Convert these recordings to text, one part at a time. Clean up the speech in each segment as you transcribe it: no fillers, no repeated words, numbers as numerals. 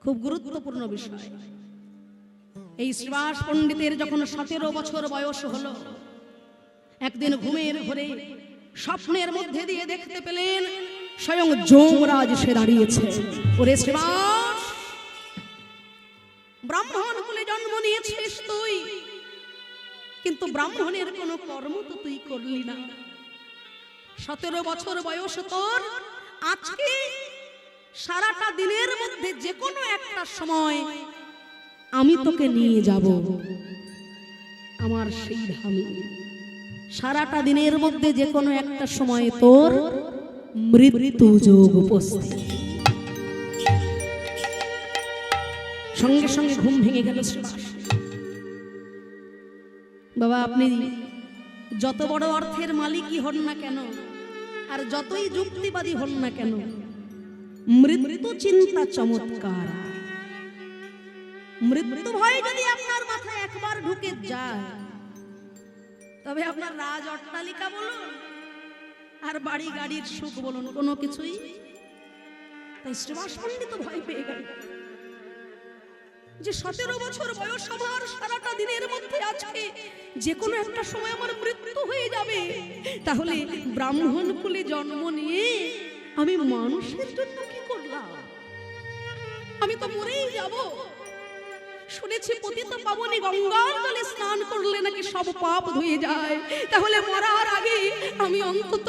খুব গুরুত্বপূর্ণ বিষয়। এই শ্রীবাস পণ্ডিতের যখন 17 বছর বয়স হলো, একদিন ঘুমের ঘোরে স্বপ্নের মধ্যে দিয়ে দেখতে পেলেন স্বয়ং যমরাজ সে দাঁড়িয়েছে। ওরে শ্রীবাস, ব্রাহ্মণ কুলে জন্ম নিয়েছিস তুই, কিন্তু ব্রাহ্মণের কোনো কর্ম তো তুই করলি না। 17 বছর বয়স তোর, আজকে সারাটা দিনের মধ্যে যে কোনো একটা সময় আমি তোকে নিয়ে যাব আমার সেই ধামে। সারাটা দিনের মধ্যে যে কোনো একটা সময় তোর মৃত্যু যোগ উপস্থিত। সঙ্গে সঙ্গে ঘুম ভেঙে গেল শ্রীবাস। বাবা, আপনি যত বড় অর্থের মালিকই হন না কেন, আর যতই যুক্তিবাদী হন না কেন, মৃত্যু চিন্তা চমৎকার। মৃত্যু ভয় যদি আপনার মাথায় একবার ঢুকে যায়, তবে আপনার রাজ অট্টালিকা বলুন আর বাড়ি গাড়ির সুখ বলুন, কোনো কিছুই। তাই শ্রীবাস পণ্ডিত ভয় পেয়ে গেল যে 17 বছর বয়স আমার, সারাটা দিনের মধ্যে আজকে যে কোনো একটা সময় আমার মৃত্যু হয়ে যাবে। তাহলে ব্রাহ্মণ কুলে জন্ম নিয়ে আমি মানুষের জন্য কি করলাম? আমি তো মরেই যাব। শুনেছি পতিত পাবনী গঙ্গার জলে স্নান করলে নাকি সব পাপ ধুয়ে যায়। তাহলে মরার আগে আমি অন্তত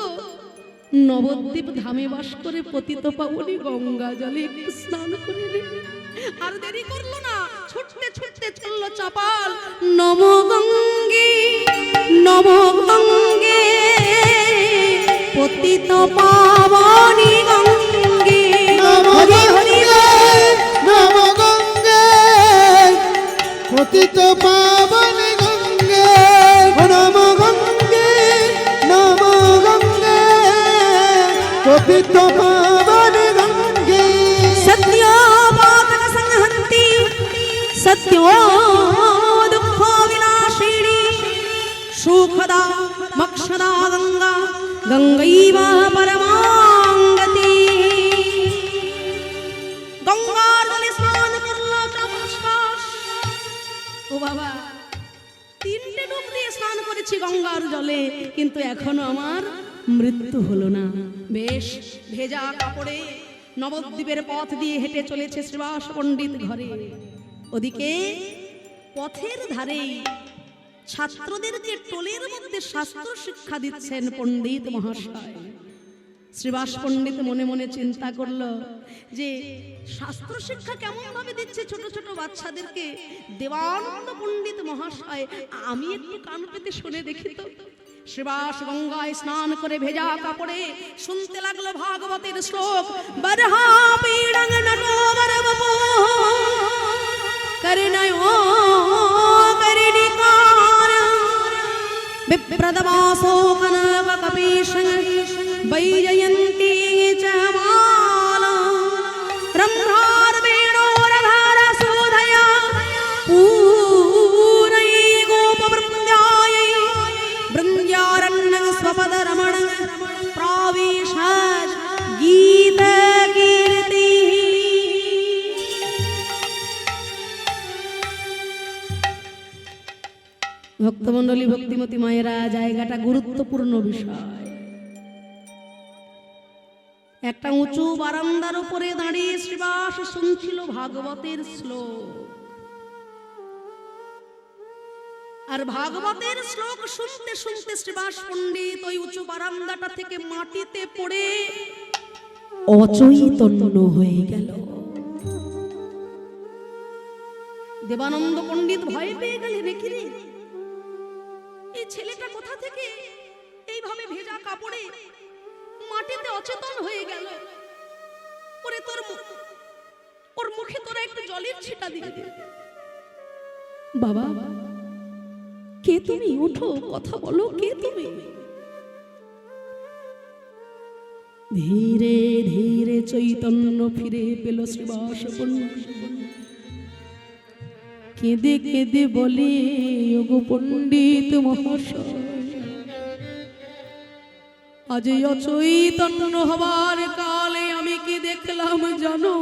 নবদ্বীপ ধামে বাস করে পতিত পাবনী গঙ্গা জলে একটু স্নান করে নিই। আর দেরি করলো না, ছুটতে ছুটতে চলল চাপাল। নম গঙ্গে নম গঙ্গে পতিত পাবনী গঙ্গে, হরি হরি নম গঙ্গে পতিত পাবনী গঙ্গে, নম গঙ্গে নম গঙ্গে পতিত পাবনী গঙ্গে। সত্য পাতক সংহন্তি সত্য দুঃখ বিনাশিনী সুখদা মোক্ষদা গঙ্গা গঙ্গৈব পরমাঙ্গতি। গঙ্গার জলে স্নান করল চাপাস। ও বাবা, 3টে ডুব দিয়ে স্নান করেছি গঙ্গার জলে, কিন্তু এখনো আমার মৃত্যু হলো না। বেশ ভেজা কাপড়ে নবদ্বীপের পথ দিয়ে হেঁটে চলেছে শ্রীবাস পণ্ডিত ঘরে। ওদিকে পথের ধারে ছাত্রদেরকে টোলের মধ্যে শাস্ত্র শিক্ষা দিচ্ছেন পণ্ডিত মহাশয়। শ্রীবাস পণ্ডিত মনে মনে চিন্তা করলো যে শাস্ত্র শিক্ষা কেমন ভাবে দিচ্ছে ছোট ছোট বাচ্চাদেরকে দেবানন্দ পণ্ডিত মহাশয়, আমি একটু কান পেতে শুনে দেখি তো। শ্রীবাস গঙ্গায় স্নান করে ভেজা কাপড়ে শুনতে লাগলো ভাগবতের শ্লোক। বরহা পীড়ং নটো বরবপো করণয়ো করণিকার বিপ্রদমাসো কনক কপীশং বৈজয়ন্তী চ মালা রম্ভার বেণোরধার সুধয়া पूरै गोपवृन्द्यायै वृन्द्यारण्यं स्वपदरमणं प्राविशत् गीतकीर्तिः। ভক্তমণ্ডলী, ভক্তিমতী মায়েরা, জায়গাটা গুরুত্বপূর্ণ বিষয়। একটা উঁচু বারান্দার উপরে দাঁড়িয়ে শ্রীবাস শুনছিল ভাগবতের শ্লোক। আর ভাগবতের শ্লোক শুনতে শুনতে শ্রীবাস পণ্ডিত ওই উঁচু বারান্দাটা থেকে মাটিতে পড়ে অচৈতন্য হয়ে গেল। দেবানন্দ পণ্ডিত ভয় পেয়ে গেলেন, রেখে রে, এই ছেলেটা কোথা থেকে এইভাবে ভেজা কাপড়ে মাটিতে অচেতন হয়ে গেল? ওরে ওর মুখে তোরা একটু জলের ছিটা দিয়ে দে। বাবা, কে তুমি? ওঠো, কথা বলো, কে তুমি? ধীরে ধীরে চৈতন্য ফিরে পেল শ্রীবাস পণ্ডিত। কেঁদে কেঁদে বলে, ওগো পণ্ডিত মহাশয়, আজ অচৈতন্য হবার কালে আমি কি দেখলাম জানো?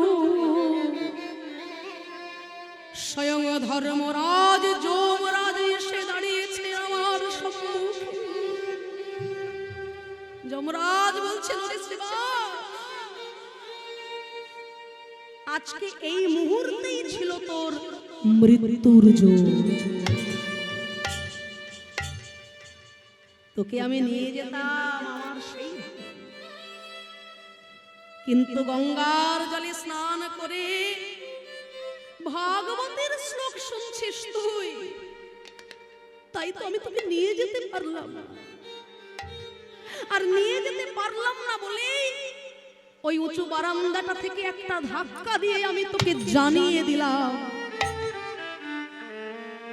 ধর্মরাজ যমরাজ এসে দাঁড়িয়েছে আমার সম্মুখে। যমরাজ বলছেন, ওরে শ্রীবাস, আজকে এই মুহূর্তেই ছিল তোর মৃত্যুর যোগ। তোকে আমি নিয়ে যেতাম আমার সেই, কিন্তু গঙ্গার জলে স্নান করে ভাগবতের শ্লোক শুনছিস তুই, তাই তো আমি তোকে নিয়ে যেতে পারলাম না। আর নিয়ে যেতে পারলাম না বলেই ওই উঁচু বারান্দাটা থেকে একটা ধাক্কা দিয়ে আমি তোকে জানিয়ে দিলাম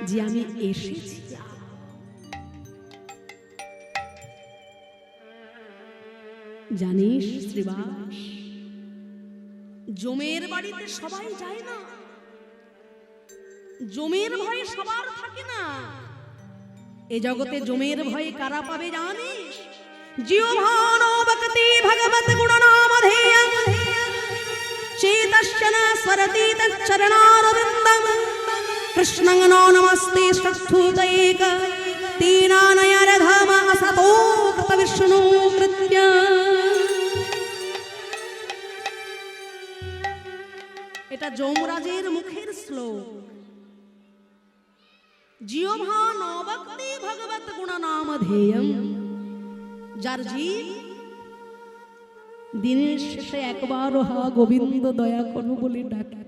যে আমি এসেছি। জানিস শ্রীবাস, জমের বাড়িতে সবাই যায় না, জমের ভয়ে সবার থাকে না। এ জগতে জমের ভয়ে কারা পাবে জানিস? জিহ্বানো ভক্তি ভগবত গুণনামধেয়ং চেতশ্চন স্মরতি তচ্চরণারবিন্দং কৃষ্ণং নো নমস্তে ষষ্ঠুতৈক तीनानयरधाम असतो विष्णु कृत्य। এটা যমরাজের মুখের শ্লোক। জিহ্বা নবক্তি ভগবত গুণনামধেয়ং, যার জীব দিনের শেষে একবার হা গোবিন্দ দয়া করো বলে ডাকে,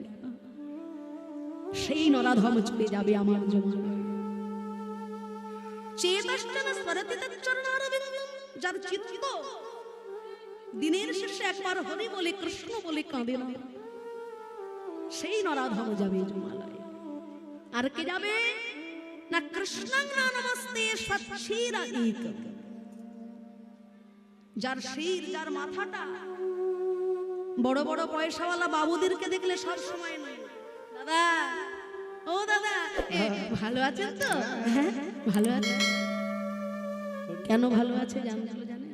সেই নরাধম চলে যাবে আমার যমরাজ। চেতশ্চন স্মরতি তচ্চরণারবিন্দং, যার চিত্ত দিনের শেষে একবার হরি বলে কৃষ্ণ বলে কাঁদে না, সেই নরাধম যাবে যমালয়ে। আর কে যাবে না? কৃষ্ণং নমস্তে সচ্ছিরা এক, যার শির, যার মাথাটা বড় বড় পয়সাওয়ালা বাবুদেরকে দেখলে সব সময় নয়, দাদা ও দাদা ভালো আছেন তো? হ্যাঁ ভালো আছে। কেন ভালো আছে জানছিল জানেন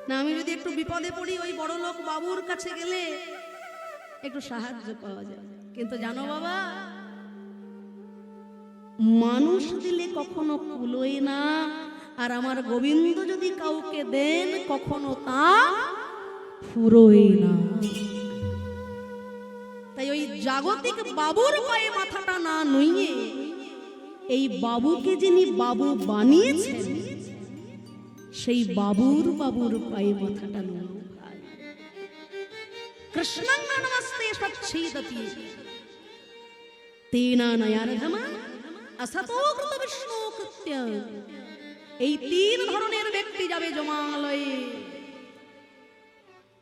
না? আমি যদি একটু বিপদে পড়ি ওই বড় লোক বাবুর কাছে গেলে একটু সাহায্য পাওয়া যায়, কিন্তু জানো বাবা, মানুষ দিলে কখনো কুলোয় না, আর আমার গোবিন্দ যদি কাউকে দেন কখনো তা ফুরোয় না। তাই ওই জাগতিক বাবুর পায়ে মাথাটা না নুইয়ে এই বাবুকে যিনি বাবু বানিয়েছেন সেই বাবুর পায়ে মাথাটা নুন। কৃষ্ণং নমস্তে সচ্ছিদতি তেনানয়ারধম असतो कृत विष्णु कृत्य। এই তিন ধরনের ব্যক্তি যাবে যমালয়ে।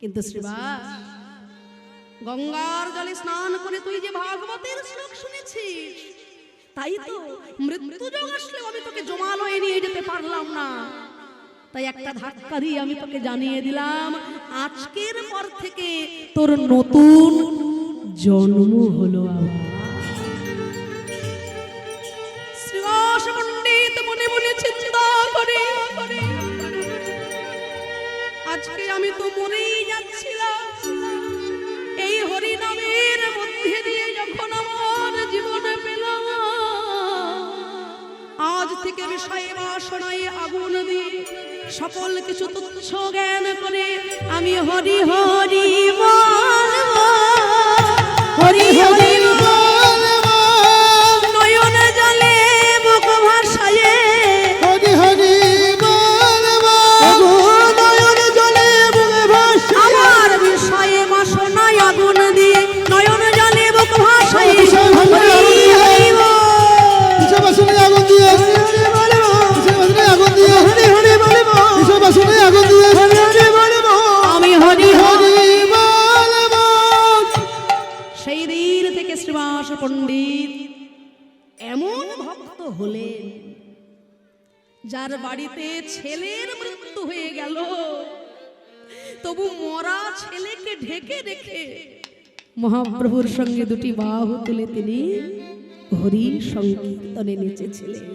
কিন্তু শ্রীবাস, গঙ্গার জলে স্নান করে তুই যে ভাগবতের শ্লোক শুনেছিস, তাই তো মৃত্যু যোগ আসলে আমি তোকে যমালয়ে নিয়ে যেতে পারলাম না। তাই একটা ধাক্কা দিয়ে আমি তোকে জানিয়ে দিলাম, আজকের পর থেকে তোর নতুন জন্ম হলো। পণ্ডিত মনে মনে চিন্তা করে, আজকে আমি তো মরেই যাচ্ছিলাম, এই হরি নামের মধ্যে দিয়ে যখন আমার জীবনে পেলাম, আজ থেকে বিষয়ে বাসনায় আগুন দিয়ে সকল কিছু তুচ্ছ জ্ঞান করে আমি হরি হরি বলবো, হরি হরি নয়ন জলে বুক ভাসায়ে, হরি হরি বলবো, নয়ন জলে বুক ভাসায়ে, আমার বিষয়ে বাসনায় আগুন দিয়ে নয়ন জলে বুক ভাসায়ে, হরি হরি বাসনায় আগুন দিয়ে আগুন দিয়ে হরি হরি বলবো, বাসনায় আগুন দিয়ে হরি হরি বলবো, আমি হরি হরি বলবো। সেই দিন থেকে শ্রীবাস পণ্ডিত এমন ভক্ত হলেন যার বাড়িতে ছেলের মৃত্যু হয়ে গেল তবু মরা ছেলেকে ঢেকে রেখে মহাপ্রভুর সঙ্গে দুটি বাহু তুলে তিনি হরি সংকীর্তনে নেচেছিলেন।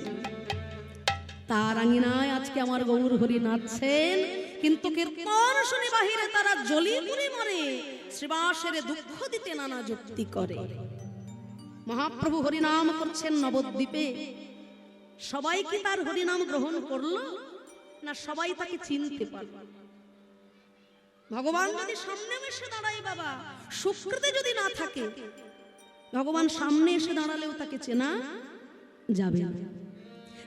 তার আঙিনায় আজকে আমার গৌর হরি নাচছেন, কিন্তু কীর্তন শুনে বাহিরে তারা জ্বলি পুড়ে মরে, শ্রীবাসের দুঃখ দিতে নানা যুক্তি করে। মহাপ্রভু হরিনাম করছেন নবদ্বীপে। সবাই কি তার হরিনাম গ্রহণ করলো, না সবাই তাকে চিনতে পারল? ভগবান যদি সামনে এসে দাঁড়ায় বাবা, সুকৃতি যদি না থাকে, ভগবান সামনে এসে দাঁড়ালেও তাকে চেনা যাবে না।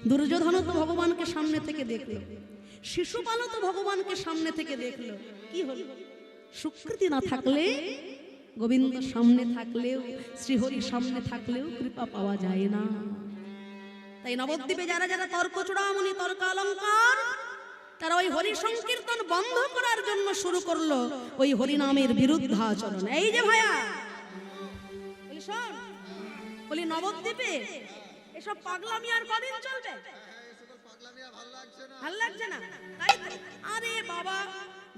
দুর্যোধন তো ভগবানকে সামনে থেকে দেখলো, শিশুপালও তো ভগবানকে সামনে থেকে দেখলো, কি হলো? সুকৃতি না থাকলে, গোবিন্দ সামনে থাকলেও, শ্রীহরি সামনে থাকলেও কৃপা পাওয়া যায় না। তাই নবদ্বীপে যারা যারা তর্ক চূড়ামণি, তর্ক অলঙ্কার, তারা ওই হরি সংকীর্তন বন্ধ করার জন্য শুরু করলো ওই হরিনামের বিরুদ্ধাচরণ। এই যে ভাইয়া বলি শোন, বলি নবদ্বীপে এসব পাগলামি আর কদিন চলবে? ভাল লাগছে না? তাই তো। আরে বাবা,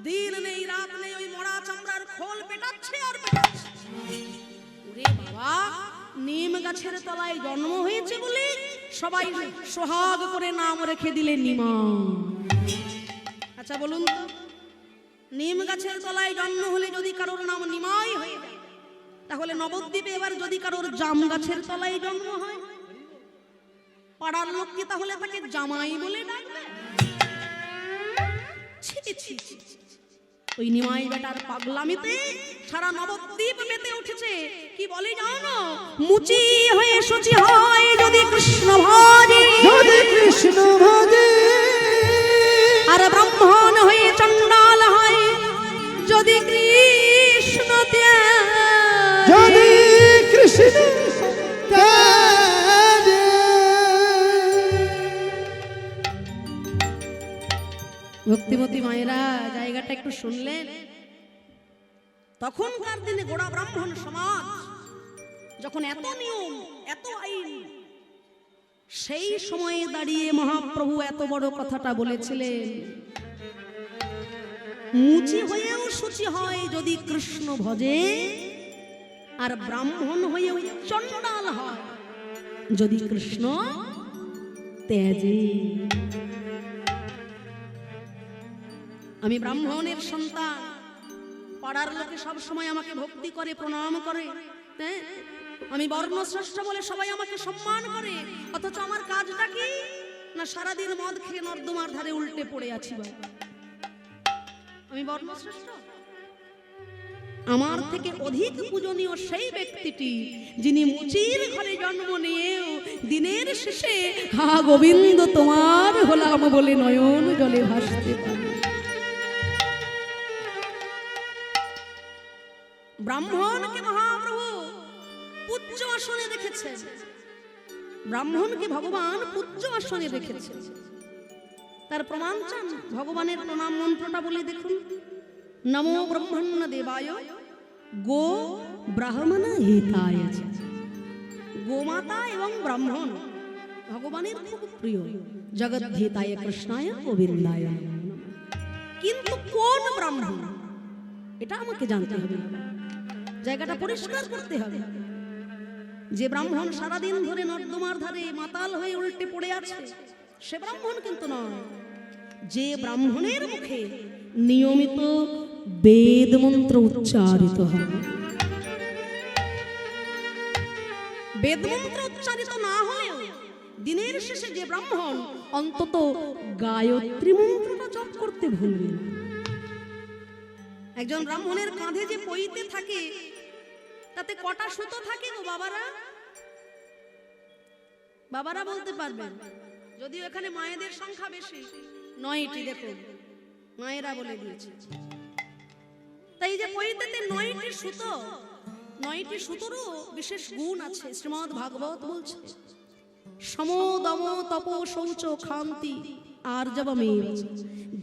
দিন নেই রাত নেই ওই মরা চামড়ার খোল পেটাচ্ছে আর পেটাচ্ছে। ওরে বাবা, নিম গাছের তলায় জন্ম হয়েছে বলে সবাই সোহাগ করে নাম রেখে দিলে নিমা। আচ্ছা বলুন তো, নিম গাছের তলায় জন্ম হলে যদি কারোর নাম নিমাই হয়ে যায়, তাহলে নবদ্বীপে এবার যদি কারোর জাম গাছের তলায় জন্ম হয়, পাড়ার লোক কি তাহলে তাকে জামাই বলে ডাকবে? ছি ছি ছি। ওই নিমাই বেটার পাগলামিতে সারা নবদ্বীপ মেতে উঠেছে। কি বলে জানো? মুচি হয়ে শুচি হয় যদি কৃষ্ণ ভজে, যদি কৃষ্ণ ভজে, আর ব্রাহ্মণ হয়ে চণ্ডাল হয় যদি কৃষ্ণ ত্যাগে, যদি কৃষ্ণ ত্যাগে। ভক্তিমতী মায়েরা জায়গাটা একটু শুনলেন? তখনকার দিনে গোড়া ব্রাহ্মণ সমাজ যখন এত নিয়ম, এত আইন, সেই সময়ে দাঁড়িয়ে মহাপ্রভু এত বড় কথাটা বলেছিলেন, মুচি হয়েও শুচি হয় যদি কৃষ্ণ ভজে, আর ব্রাহ্মণ হয়েও চণ্ডাল হয় যদি কৃষ্ণ ত্যাজে। আমি ব্রাহ্মণের সন্তান, পাড়ার লোকে সব সময় আমাকে ভক্তি করে, প্রণাম করে, হ্যাঁ, আমি বর্ণশ্রেষ্ঠ বলে সবাই আমাকে সম্মান করে, অথচ আমার কাজটা কি? না সারাদিন মদ খেয়ে নর্দমার ধারে উল্টে পড়ে আছি। আমি বর্ণশ্রেষ্ঠ? আমার থেকে অধিক পূজনীয় সেই ব্যক্তিটি যিনি মুচির ঘরে জন্ম নিয়েও দিনের শেষে হা গোবিন্দ তোমার হলাম বলে নয়ন জলে ভাসতে পারে। ব্রাহ্মণকে মহাপ্রভু পূজ্য আসনে রেখেছেন, ব্রাহ্মণকে ভগবান পূজ্য আসনে রেখেছেন। তার প্রমাণ চান? ভগবানের প্রণাম মন্ত্রটা বলে দেখুন। নমো ব্রহ্মণ্য দেবায় গো ব্রাহ্মণ হিতায়। গোমাতা এবং ব্রাহ্মণ ভগবানের খুব প্রিয়। জগদ্ধিতায় কৃষ্ণায় গোবিন্দায়। কিন্তু কোন ব্রাহ্মণ, এটা আমাকে জানতে হবে, জায়গাটা পরিষ্কার করতে হবে। যে ব্রাহ্মণ সারাদিন ধরে নর্দমার ধারে মাতাল হয়ে উল্টে পড়ে আছে সে ব্রাহ্মণ কিন্তু নয়। যে ব্রাহ্মণের মুখে নিয়মিত বেদ মন্ত্র উচ্চারিত হবে, বেদ মন্ত্র উচ্চারিত না হলেও দিনের শেষে যে ব্রাহ্মণ অন্তত গায়ত্রী মন্ত্রটা জপ করতে ভুলবে না। একজন ব্রাহ্মণের কাঁধে যে পইতে থাকে তাতে কটা সুতো থাকে গো বাবারা? বাবারা বলতে পারবেন, যদিও এখানে মায়েদের সংখ্যা বেশি, 9টি। দেখুন মায়েরা বলে দিয়েছে। তাই যে পইতেতে 9টি সুতো, 9টি সুতোরও বিশেষ গুণ আছে। শ্রীমদ্ ভাগবত বলছে, সম দম তপ শৌচ ক্ষান্তি আর্জবমেব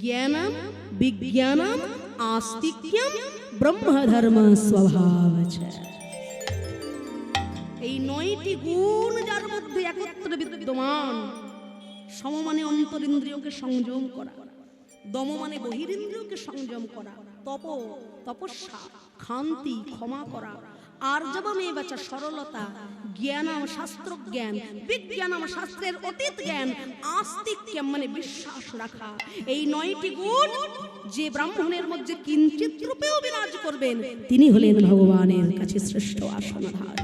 জ্ঞানম বিজ্ঞানম আস্তিক্যম ব্রহ্মধর্ম স্বভাবচ। এই 9টি গুণ যার মধ্যে একত্রে বিদ্যমান। সম মানে অন্তরিন্দ্রিয়কে সংযম করা, দম মানে বহিরিন্দ্রিয়কে সংযম করা, তপ তপস্যা, ক্ষান্তি ক্ষমা করা, আর্জবমেব সরলতা, জ্ঞানম শাস্ত্র জ্ঞান, বিজ্ঞানম শাস্ত্রের অতীত জ্ঞান, আস্তিক্যম মানে বিশ্বাস রাখা। এই 9টি গুণ যে ব্রাহ্মণের মধ্যে কিঞ্চিত রূপেও বিরাজ করবেন তিনি হলেন ভগবানের কাছে শ্রেষ্ঠ আসনধারী।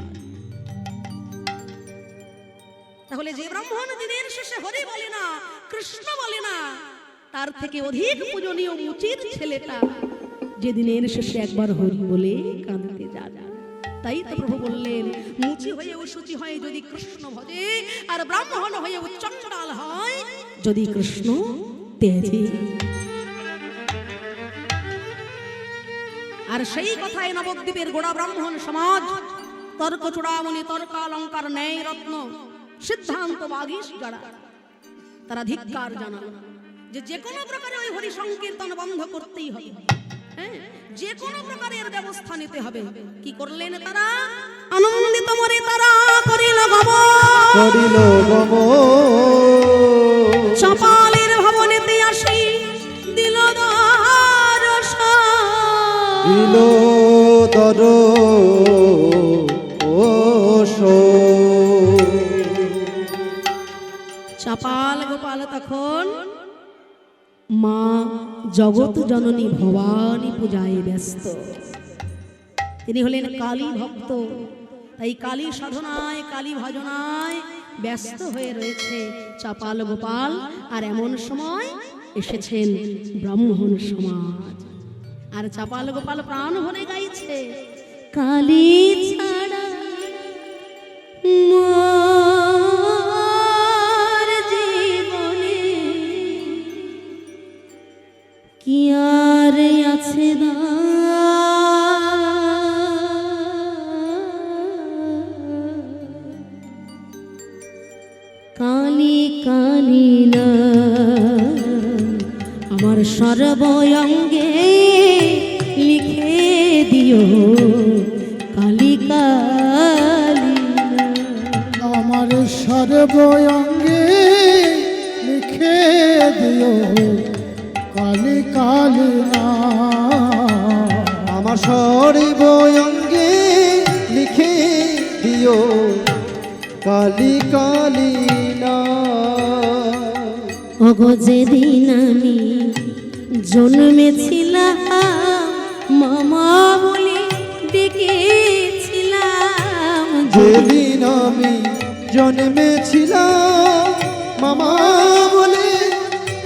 তাহলে যে ব্রাহ্মণ দিনের শেষে হরি বলে না, কৃষ্ণ বলে না, তার থেকে অধিক পূজনীয় মুচির ছেলেটা যে দিনের শেষে একবার হরি বলে কাঁদতে যাবে। তাই তো প্রভু বললেন, মুচি হয়ে শুচি হয় যদি কৃষ্ণ ভজে, আর ব্রাহ্মণ হয়ে চণ্ডাল হয় যদি কৃষ্ণ তেজে। আর সেই কথায় নবদ্বীপের গোড়া ব্রাহ্মণ সমাজ তর্ক চূড়ামণি, তর্কালঙ্কার, ন্যায় রত্ন, সিদ্ধান্ত বাগীশ যারা, তারা ধিক্কার জানালো যে কোনো প্রকারে ওই হরি সংকীর্তন বন্ধ করতেই হবে, হ্যাঁ, যে কোনো প্রকারের ব্যবস্থা নিতে হবে। কি করলেন তারা? আনন্দিত মরে তারা করিল গমন, চাপালের ভবনেতে আসি দিল চাপাল গোপাল তখন মা জগৎ জননী ভবানী পূজায় ব্যস্ত। তিনি হলেন কালী ভক্ত, তাই কালী সাধনায়, কালী ভজনায় ব্যস্ত হয়ে রয়েছে চাপাল গোপাল। আর এমন সময় এসেছেন ব্রাহ্মণ সমাজ, আর চাপাল গোপাল প্রাণ ভরে গাইছে, কালী ছাড়া মোর জীবনে কি আর আছে না, কালী কালী না আমার সর্বঙ্গে লিখে দিও, কালী কালী আমার সর্বঙ্গে লিখে দিও, কালী কালী না আমার সর্বঙ্গে লিখে দিও, কালী কালী না। ওগো যেদিন আমি জন্মেছিলাম মামা বলে ডেকেছিলাম, যেদিন আমি জন্মেছিলাম মামা বলে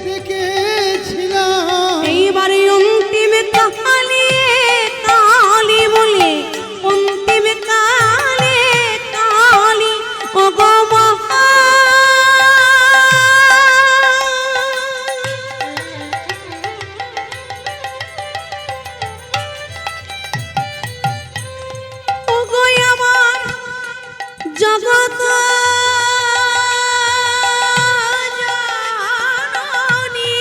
দেখেছিলাম, এইবারে অন্তিম কালে কালী বলে, অন্তিম কালে কালী, ওগো মহা ওগো আমার জগৎ জননী,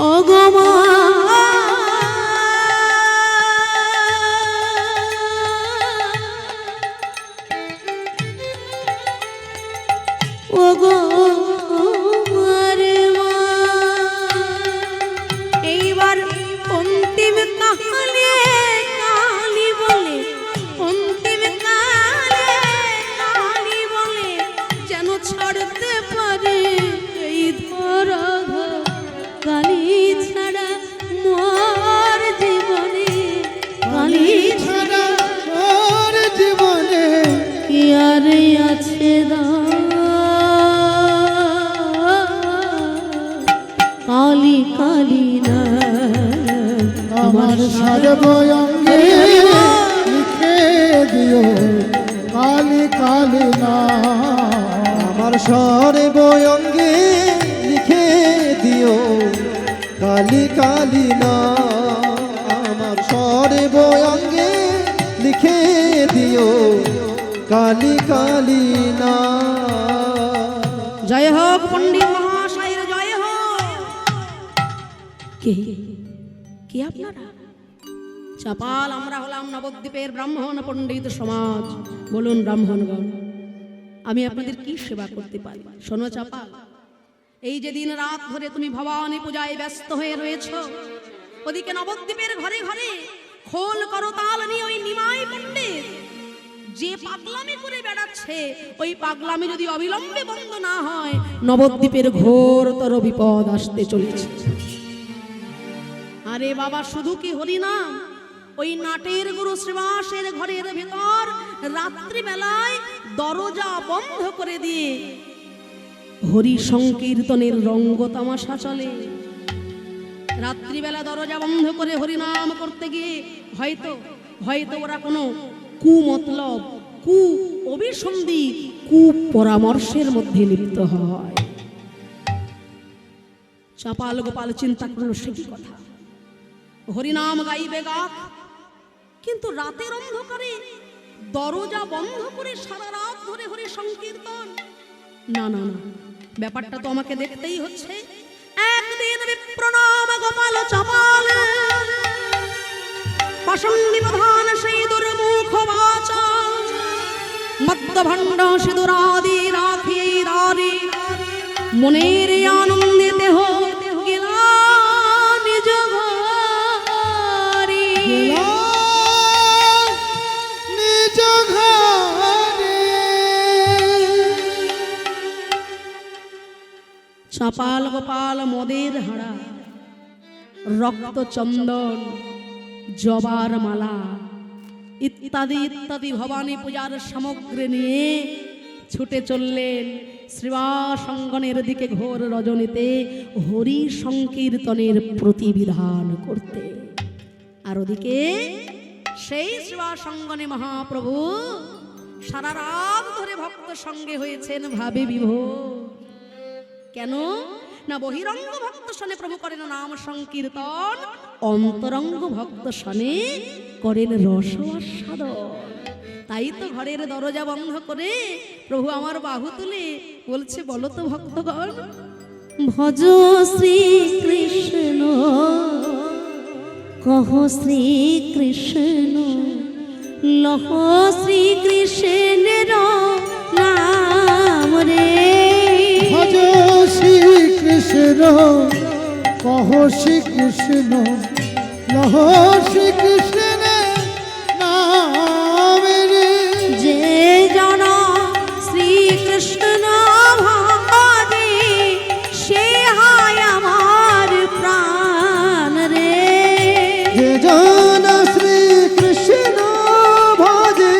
ওগো মা ওগো মারে মা। এইবার অন্তিম কালে কালী বলে, অন্তিম কালে কালী বলে যেন ছাড়তে পারে এই ধরা, কালী ছাড়া মোর জীবনে, কালী ছাড়া ওর জীবনে কি আর আছে দা, কালী কালী না আমার সর্বঙ্গে লিখে দিও, কালী কালী না আমার সর্বঙ্গে লিখে দিও, কালী কালী না। আমার সর্বঙ্গে লিখে দিও, কালী কালী না। জয় হোক পণ্ডিত মহাশয়ের জয় হোক। কে কে আপনারা? চাপাল আমরা হলাম নবদ্বীপের ব্রাহ্মণ পণ্ডিত সমাজ। বলুন ব্রাহ্মণগণ, আমি আপনাদের কি সেবা করতে পারি? শোনো চাপাল, এই যে দিন রাত ধরে তুমি ভবানী পূজায় ব্যস্ত হয়ে রয়েছ, ওদিকে নবদ্বীপের ঘরে ঘরে খোল করতাল নিয়ে ওই নিমাই পণ্ডিত যে পাগলামি করে বেড়াচ্ছে, ওই পাগলামি যদি অবিলম্বে বন্ধ না হয়, নবদ্বীপের ঘোরতর বিপদ আসতে চলেছে। আর আরে বাবা, শুধু কি হরিনাম? ওই নাটের গুরু শ্রীবাসের ঘরের ভিতর রাত্রিবেলায় দরজা বন্ধ করে দিয়ে হরি সংকীর্তনের রঙ্গ তামাশা চলে। রাত্রিবেলা দরজা বন্ধ করে হরিনাম করতে গিয়ে হয়তো হয়তো ওরা কোনো কুমতলব, কু অভিসন্ধি, কু পরামর্শের মধ্যে লিপ্ত হয়। চাপাল গোপাল চিন্তা করলো, সে কি কথা, হরিনাম গাইবে গাক, কিন্তু রাতের অন্ধকারে দরজা বন্ধ করে সারা রাত ধরে হরি সংকীর্তন, না না না, ব্যাপারটা তো আমাকে দেখতেই হচ্ছে। একদিন বিপ্রনাম গোপাল চাপাল পাষাণ্ডী প্রধান সেই দুর্মুখ বাচা মদ্যভণ্ড সিঁদুরাদি রাখি দারি মনের আনন্দে দেহ গেলা নিজ ঘরে। নিজ ঘরে চাপাল গোপাল মদের হাড়া, রক্ত চন্দন, জবার মালা ইত্যাদি ইত্যাদি ভবানী পূজার সামগ্রী নিয়ে ছুটে চললেন শ্রীবাস অঙ্গনের দিকে ঘোর রজনীতে হরি সংকীর্তনের প্রতিবিধান করতে। আর ওদিকে সেই শ্রীবাস অঙ্গনে মহাপ্রভু সারা রাত ধরে ভক্ত সঙ্গে হয়েছেন ভাবে বিভোর। কেন না, বহিরঙ্গ ভক্ত শনে প্রভু করেন নাম সংকীর্তন, অন্তরঙ্গ ভক্ত শনে করেন রস আস্বাদন। তাই তো ঘরের দরজা বন্ধ করে প্রভু আমার বাহু তুলে বলছে, বলো তো ভক্তগণ, ভজ শ্রী কৃষ্ণ, কহ শ্রী কৃষ্ণ, লহ শ্রী কৃষ্ণের নাম রে। ভজ শ্রী কৃষ্ণ, কহ শ্রী কৃষ্ণ, লহ শ্রী কৃষ্ণের নাম রে। যে জন শ্রীকৃষ্ণ ভাবে সে হয় আমার প্রাণ রে। যে জন শ্রী কৃষ্ণ ভজে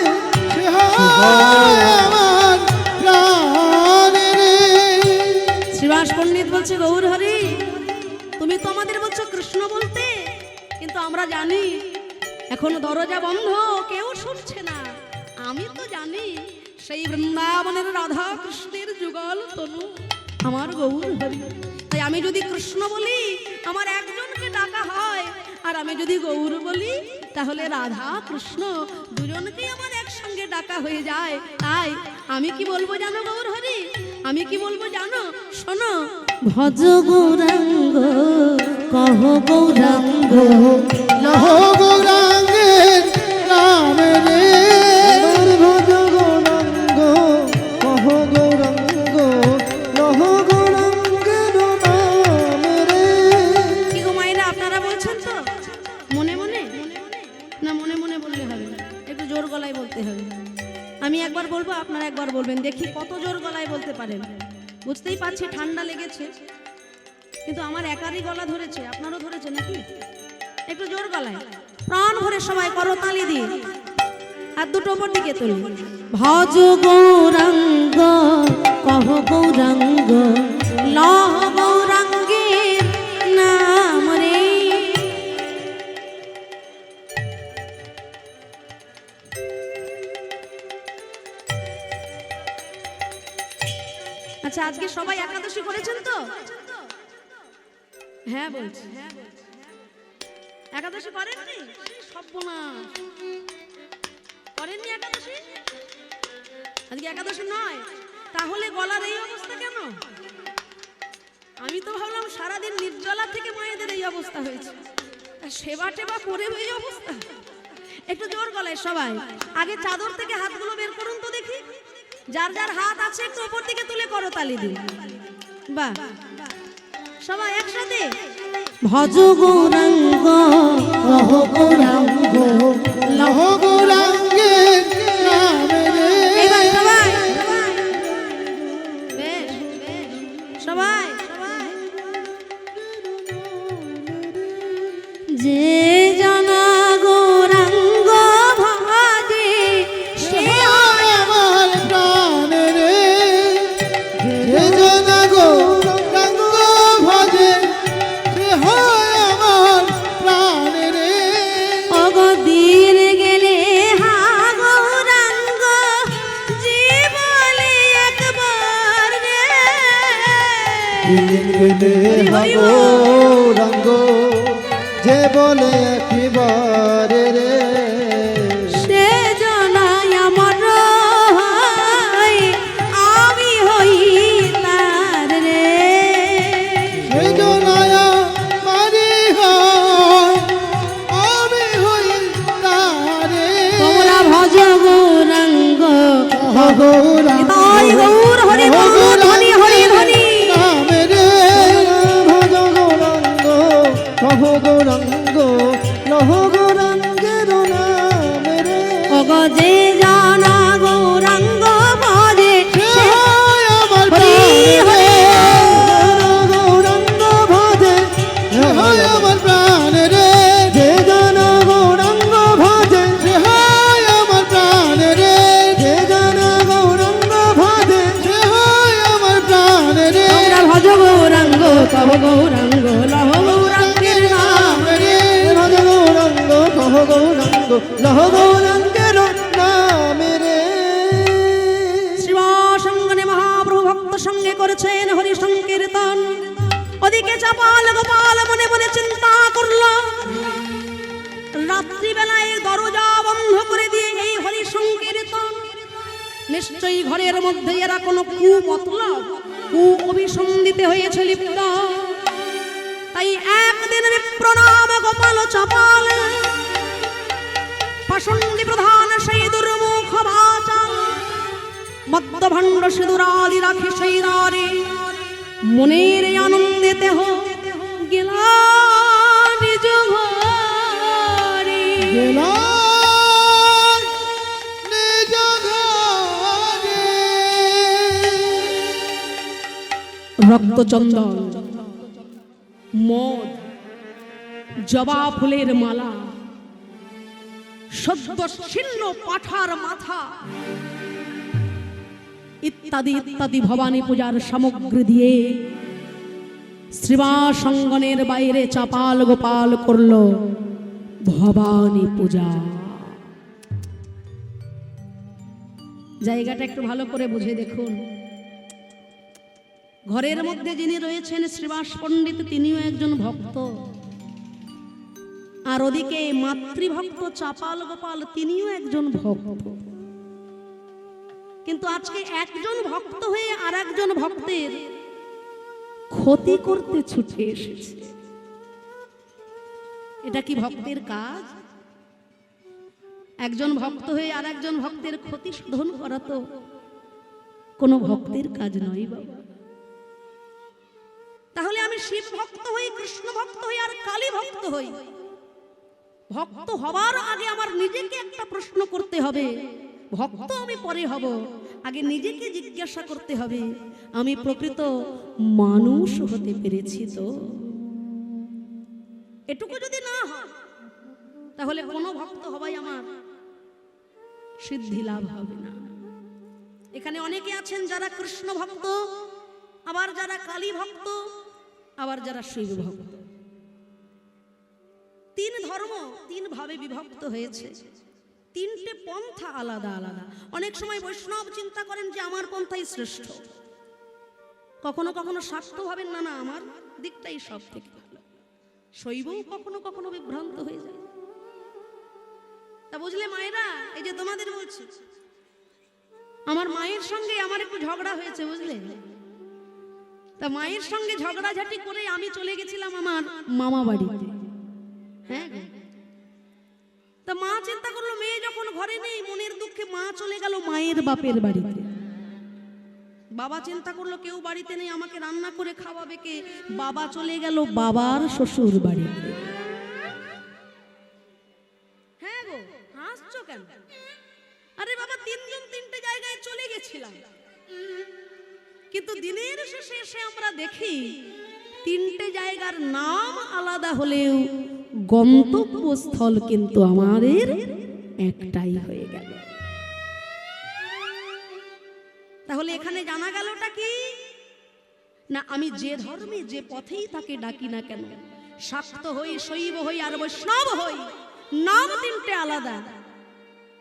সে হয় আমার প্রাণ রে। শ্রীবাস পণ্ডিত বলছে, গৌর হরি, তুমি তো আমাদের বলছো কৃষ্ণ বলতে, কিন্তু আমরা জানি এখন দরজা বন্ধ, কেউ শুনছে না। আমি তো জানি সেই বৃন্দাবনের রাধা কৃষ্ণের যুগল তনু আমার গৌর হরি। তাই আমি যদি কৃষ্ণ বলি আমার একজনকে ডাকা হয়, আর আমি যদি গৌর বলি তাহলে রাধা কৃষ্ণ দুজনকেই আমার একসঙ্গে ডাকা হয়ে যায়। তাই আমি কি বলবো জানো গৌর হরি, আমি কি বলবো জানো, শোনো, ভজ গৌরাঙ্গ, কহ গৌরাঙ্গ, লহ গৌরাঙ্গের নাম রে। ভজ গৌরাঙ্গ, কহ গৌরাঙ্গ, লহ গৌরাঙ্গের নাম রে। কি গো মায়েরা, আপনারা বলছেন তো মনে মনে? না মনে মনে বললে হবে না, একটু জোর গলায় বলতে হবে। আমি একবার বলবো, আপনারা একবার বলবেন, দেখি কত জোর গলায় বলতে পারেন। বুঝতেই পারছি ঠান্ডা লেগেছে, কিন্তু আমার একারই গলা ধরেছে, আপনারও ধরেছে নাকি? একটু জোর গলায় প্রাণ ভরে সবাই করতালি দিয়ে আর দুটো ওপর দিকে তুলি। ভজ গৌরাঙ্গ, কহ গৌরাঙ্গ, লহ গৌরাঙ্গের নাম রে। আচ্ছা, আজকে সবাই একাদশী করেছেন তো? হ্যাঁ বলছি, একাদশী করেননি? সর্বনাশ, করেননি একাদশী? আজকে একাদশী নয়, তাহলে গলার এই অবস্থা কেন? আমি তো ভাবলাম সারাদিন নির্জলা থেকে মায়েদের এই অবস্থা হয়েছে, সেবা টেবা করে এই অবস্থা। একটু জোর গলায় সবাই, আগে চাদর থেকে হাতগুলো বের করুন তো দেখি, যার যার হাত আছে একটু উপর দিকে তুলে করতালি দিন। বাহ, সবাই একসাথে। ভজ গৌরাঙ্গ, কহ গৌরাঙ্গ, লহ গৌরাঙ্গের নাম রে। এবার সবাই, বেশ সবাই, যে জানা গৌরাঙ্গ ভাজে সে হয় আমার প্রাণ রে, যে জন গৌরাঙ্গ ভজে সে হয় আমার প্রাণ রে। অগদিন গেলে হা গৌরাঙ্গ যে বলে একবার রে দিন গেলে হাগো রঙ্গ যে বলে একেবারে রে সে জানাই আমার হয়, আমি হই তার রে। সে জনায়া মারি হয়, আমি হই তারে। তোমরা ভজ গৌরাঙ্গ গৌরাঙ্গ তাই গৌর হরি গৌর ধনি হরি ধনি। নাম রে, ভজ গৌরাঙ্গ কহ গৌরাঙ্গ লহ গৌরাঙ্গের নাম রে অগ যে জানা গৌরাঙ্গ ভজে সে হয় আমার হরি প্রাণ রে, গৌরাঙ্গ ভজে সে হয় আমার প্রাণ রে, যে জন গৌরাঙ্গ ভজে সে হয় আমার প্রাণ রে, যে জন গৌরাঙ্গ ভজে সে হয় আমার প্রাণ রে। তোমরা ভজ গৌরাঙ্গ কহ গৌরাঙ্গ লহ গৌরাঙ্গের নাম। নাম রে, ভজ গৌরাঙ্গ কহ গৌরাঙ্গ লহ গৌরাঙ্গের নাম রে শিবাসঙ্গনে মহাপ্রভু ভক্ত সঙ্গে করেছেন হরি সংকীর্তন। ওদিকে চাপাল গোপাল মনে মনে চিন্তা করল, রাত্রিবেলায় দরজা বন্ধ করে দিয়ে এই হরি সংকীর্তন, নিশ্চয়ই ঘরের মধ্যে এরা কোনো কুমতলব কু অভিসন্ধিতে হয়েছে লিপ্ত। তাই একদিন বিপ্রনাম গোপাল চাপাল পাষণ্ডী প্রধান সেই দুর্মুখ বাচাল মদ্যভণ্ড সিঁদুরাদি রাখি সেই নারী মনের এই আনন্দেতে গেলা নিজ ঘরে। গেলাম নিজ ঘরে। রক্তচন্দন, মদ, জবা ফুলের মালা, সদ্য ছিন্ন পাঠার মাথা ইত্যাদি ইত্যাদি ভবানী পূজার সামগ্রী দিয়ে শ্রীবাসঙ্গনের বাইরে চাপাল গোপাল করল ভবানী পূজা। জায়গাটা একটু ভালো করে বুঝে দেখুন। ঘরের মধ্যে যিনি রয়েছেন শ্রীবাস পণ্ডিত, তিনিও একজন ভক্ত, আর ওদিকে মাতৃভক্ত চাপাল গোপাল, তিনিও একজন ভক্ত। কিন্তু আজকে একজন ভক্ত হয়ে আর একজন ভক্তের ক্ষতি করতে ছুটে এসেছে। এটা কি ভক্তের কাজ? একজন ভক্ত হয়ে আর একজন ভক্তের ক্ষতি সাধন করা তো কোনো ভক্তের কাজ নয় বাবা। তাহলে আমি শিব ভক্ত হই, কৃষ্ণ ভক্ত হই আর কালী ভক্ত হই, ভক্ত হবার আগে আমার নিজেকে একটা প্রশ্ন করতে হবে। ভক্ত আমি পরে হব, আগে নিজেকে জিজ্ঞাসা করতে হবে আমি প্রকৃত মানুষ হতে পেরেছি তো? এটুকু যদি না হয় তাহলে কোনো ভক্ত হবাই আমার সিদ্ধি লাভ হবে না। এখানে অনেকে আছেন যারা কৃষ্ণ ভক্ত, আবার যারা কালী ভক্ত, আবার যারা শিব ভক্ত। তিন ধর্ম তিন ভাবে বিভক্ত হয়েছে, তিনটে পন্থা আলাদা আলাদা। অনেক সময় বৈষ্ণব চিন্তা করেন যে আমার পন্থাই শ্রেষ্ঠ, কখনো কখনো স্বার্থ ভাবেন না না আমার দিকটাই সব থেকে ভালো। শৈবও কখনো কখনো বিভ্রান্ত হয়ে যায়। তা বুঝলে মায়েরা, এই যে তোমাদের বলছি, আমার মায়ের সঙ্গে আমার একটু ঝগড়া হয়েছে বুঝলে। তা মায়ের সঙ্গে ঝগড়াঝাটি করে আমি চলে গেছিলাম আমার মামা বাড়িতে। হ্যাঁ, তা মা চিন্তা করলো মেয়ে যখন ঘরে নেই, মনের দুঃখে মা চলে গেল মায়ের বাপের বাড়িতে। বাবা চিন্তা করলো কেউ বাড়িতে নেই, আমাকে রান্না করে খাওয়াবে কে? বাবা চলে গেল বাবার শ্বশুর বাড়িতে। হ্যাঁ গো, হাসছো কেন? আরে বাবা, তিনজন তিনটে জায়গায় চলে গেছিলাম, কিন্তু দিনের শেষে এসে আমরা দেখি তিনটে জায়গার নাম আলাদা হলেও গন্তব্যস্থল কিন্তু আমাদের একটাই হয়ে গেল। তাহলে এখানে জানা গেলটা কি না, আমি যে ধর্মে যে পথেই তাকে ডাকি না কেন, শাক্ত হই, শৈব হই আর বৈষ্ণব হই, নাম তিনটে আলাদা,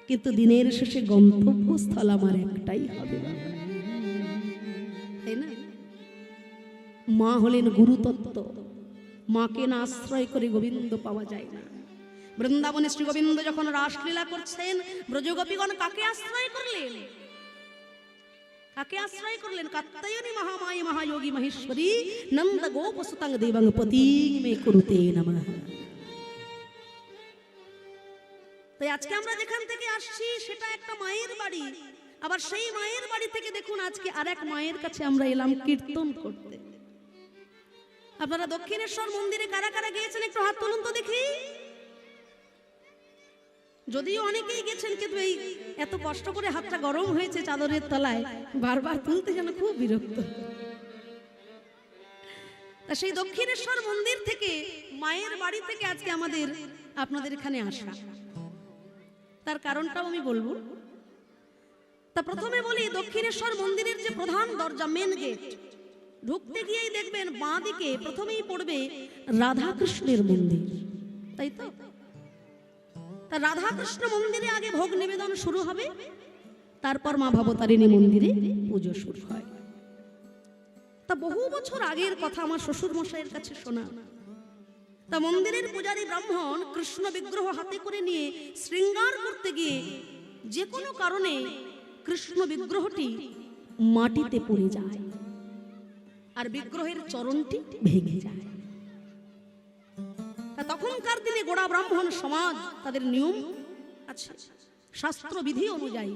কিন্তু দিনের শেষে গন্তব্যস্থল আমার একটাই হবে, তাই না? মা হলেন গুরুতত্ত্ব, মাকে না আশ্রয় করে গোবিন্দ পাওয়া যায় না। বৃন্দাবনে শ্রী গোবিন্দ যখন রাসলীলা করছেন, ব্রজগোপীগণ কাকে আশ্রয় করলেন? কাকে আশ্রয় করলেন? কাত্যায়নী মহামায়ী মহাযোগী মহেশ্বরী নন্দ গোপসুতং দেবং পতিং মে কুরুতে নমঃ। তাই আজকে আমরা যেখান থেকে আসছি সেটা একটা মায়ের বাড়ি, আবার সেই মায়ের বাড়ি থেকে দেখুন আজকে আরেক মায়ের কাছে আমরা এলাম কীর্তন করতে। আপনারা দক্ষিণেশ্বর মন্দিরে কারা কারা গিয়েছেন একটু হাত তুলুন তো দেখি। যদিও অনেকেই গেছেন, কিন্তু এই এত কষ্ট করে হাতটা গরম হয়েছে চাদরের তলায়, বারবার তুলতে যেন খুব বিরক্ত। তা সেই দক্ষিণেশ্বর মন্দির থেকে, মায়ের বাড়ি থেকে আজকে আমাদের আপনাদের এখানে আসা, তার কারণটাও আমি বলবো। তা প্রথমে বলি, দক্ষিণেশ্বর মন্দিরের যে প্রধান দরজা, মেন গেট, ঢুকতে গিয়েই দেখবেন বাঁ দিকে প্রথমেই পড়বে রাধা কৃষ্ণের মন্দির, তাই তো? তা রাধা কৃষ্ণ মন্দিরে আগে ভোগ নিবেদন শুরু হবে, তারপর মা ভবতারিণী মন্দিরে পুজো শুরু হয়। তা বহু বছর আগের কথা আমার শ্বশুর মশাইয়ের কাছে শোনা। তা মন্দিরের পূজারী ব্রাহ্মণ কৃষ্ণ বিগ্রহ হাতে করে নিয়ে শৃঙ্গার করতে গিয়ে যে কোনো কারণে কৃষ্ণ বিগ্রহটি মাটিতে পড়ে যায় আর বিগ্রহের চরণটি ভেঙে যায়। তখনকার দিনে গোড়া ব্রাহ্মণ সমাজ, তাদের নিয়ম আছে, শাস্ত্র বিধি অনুযায়ী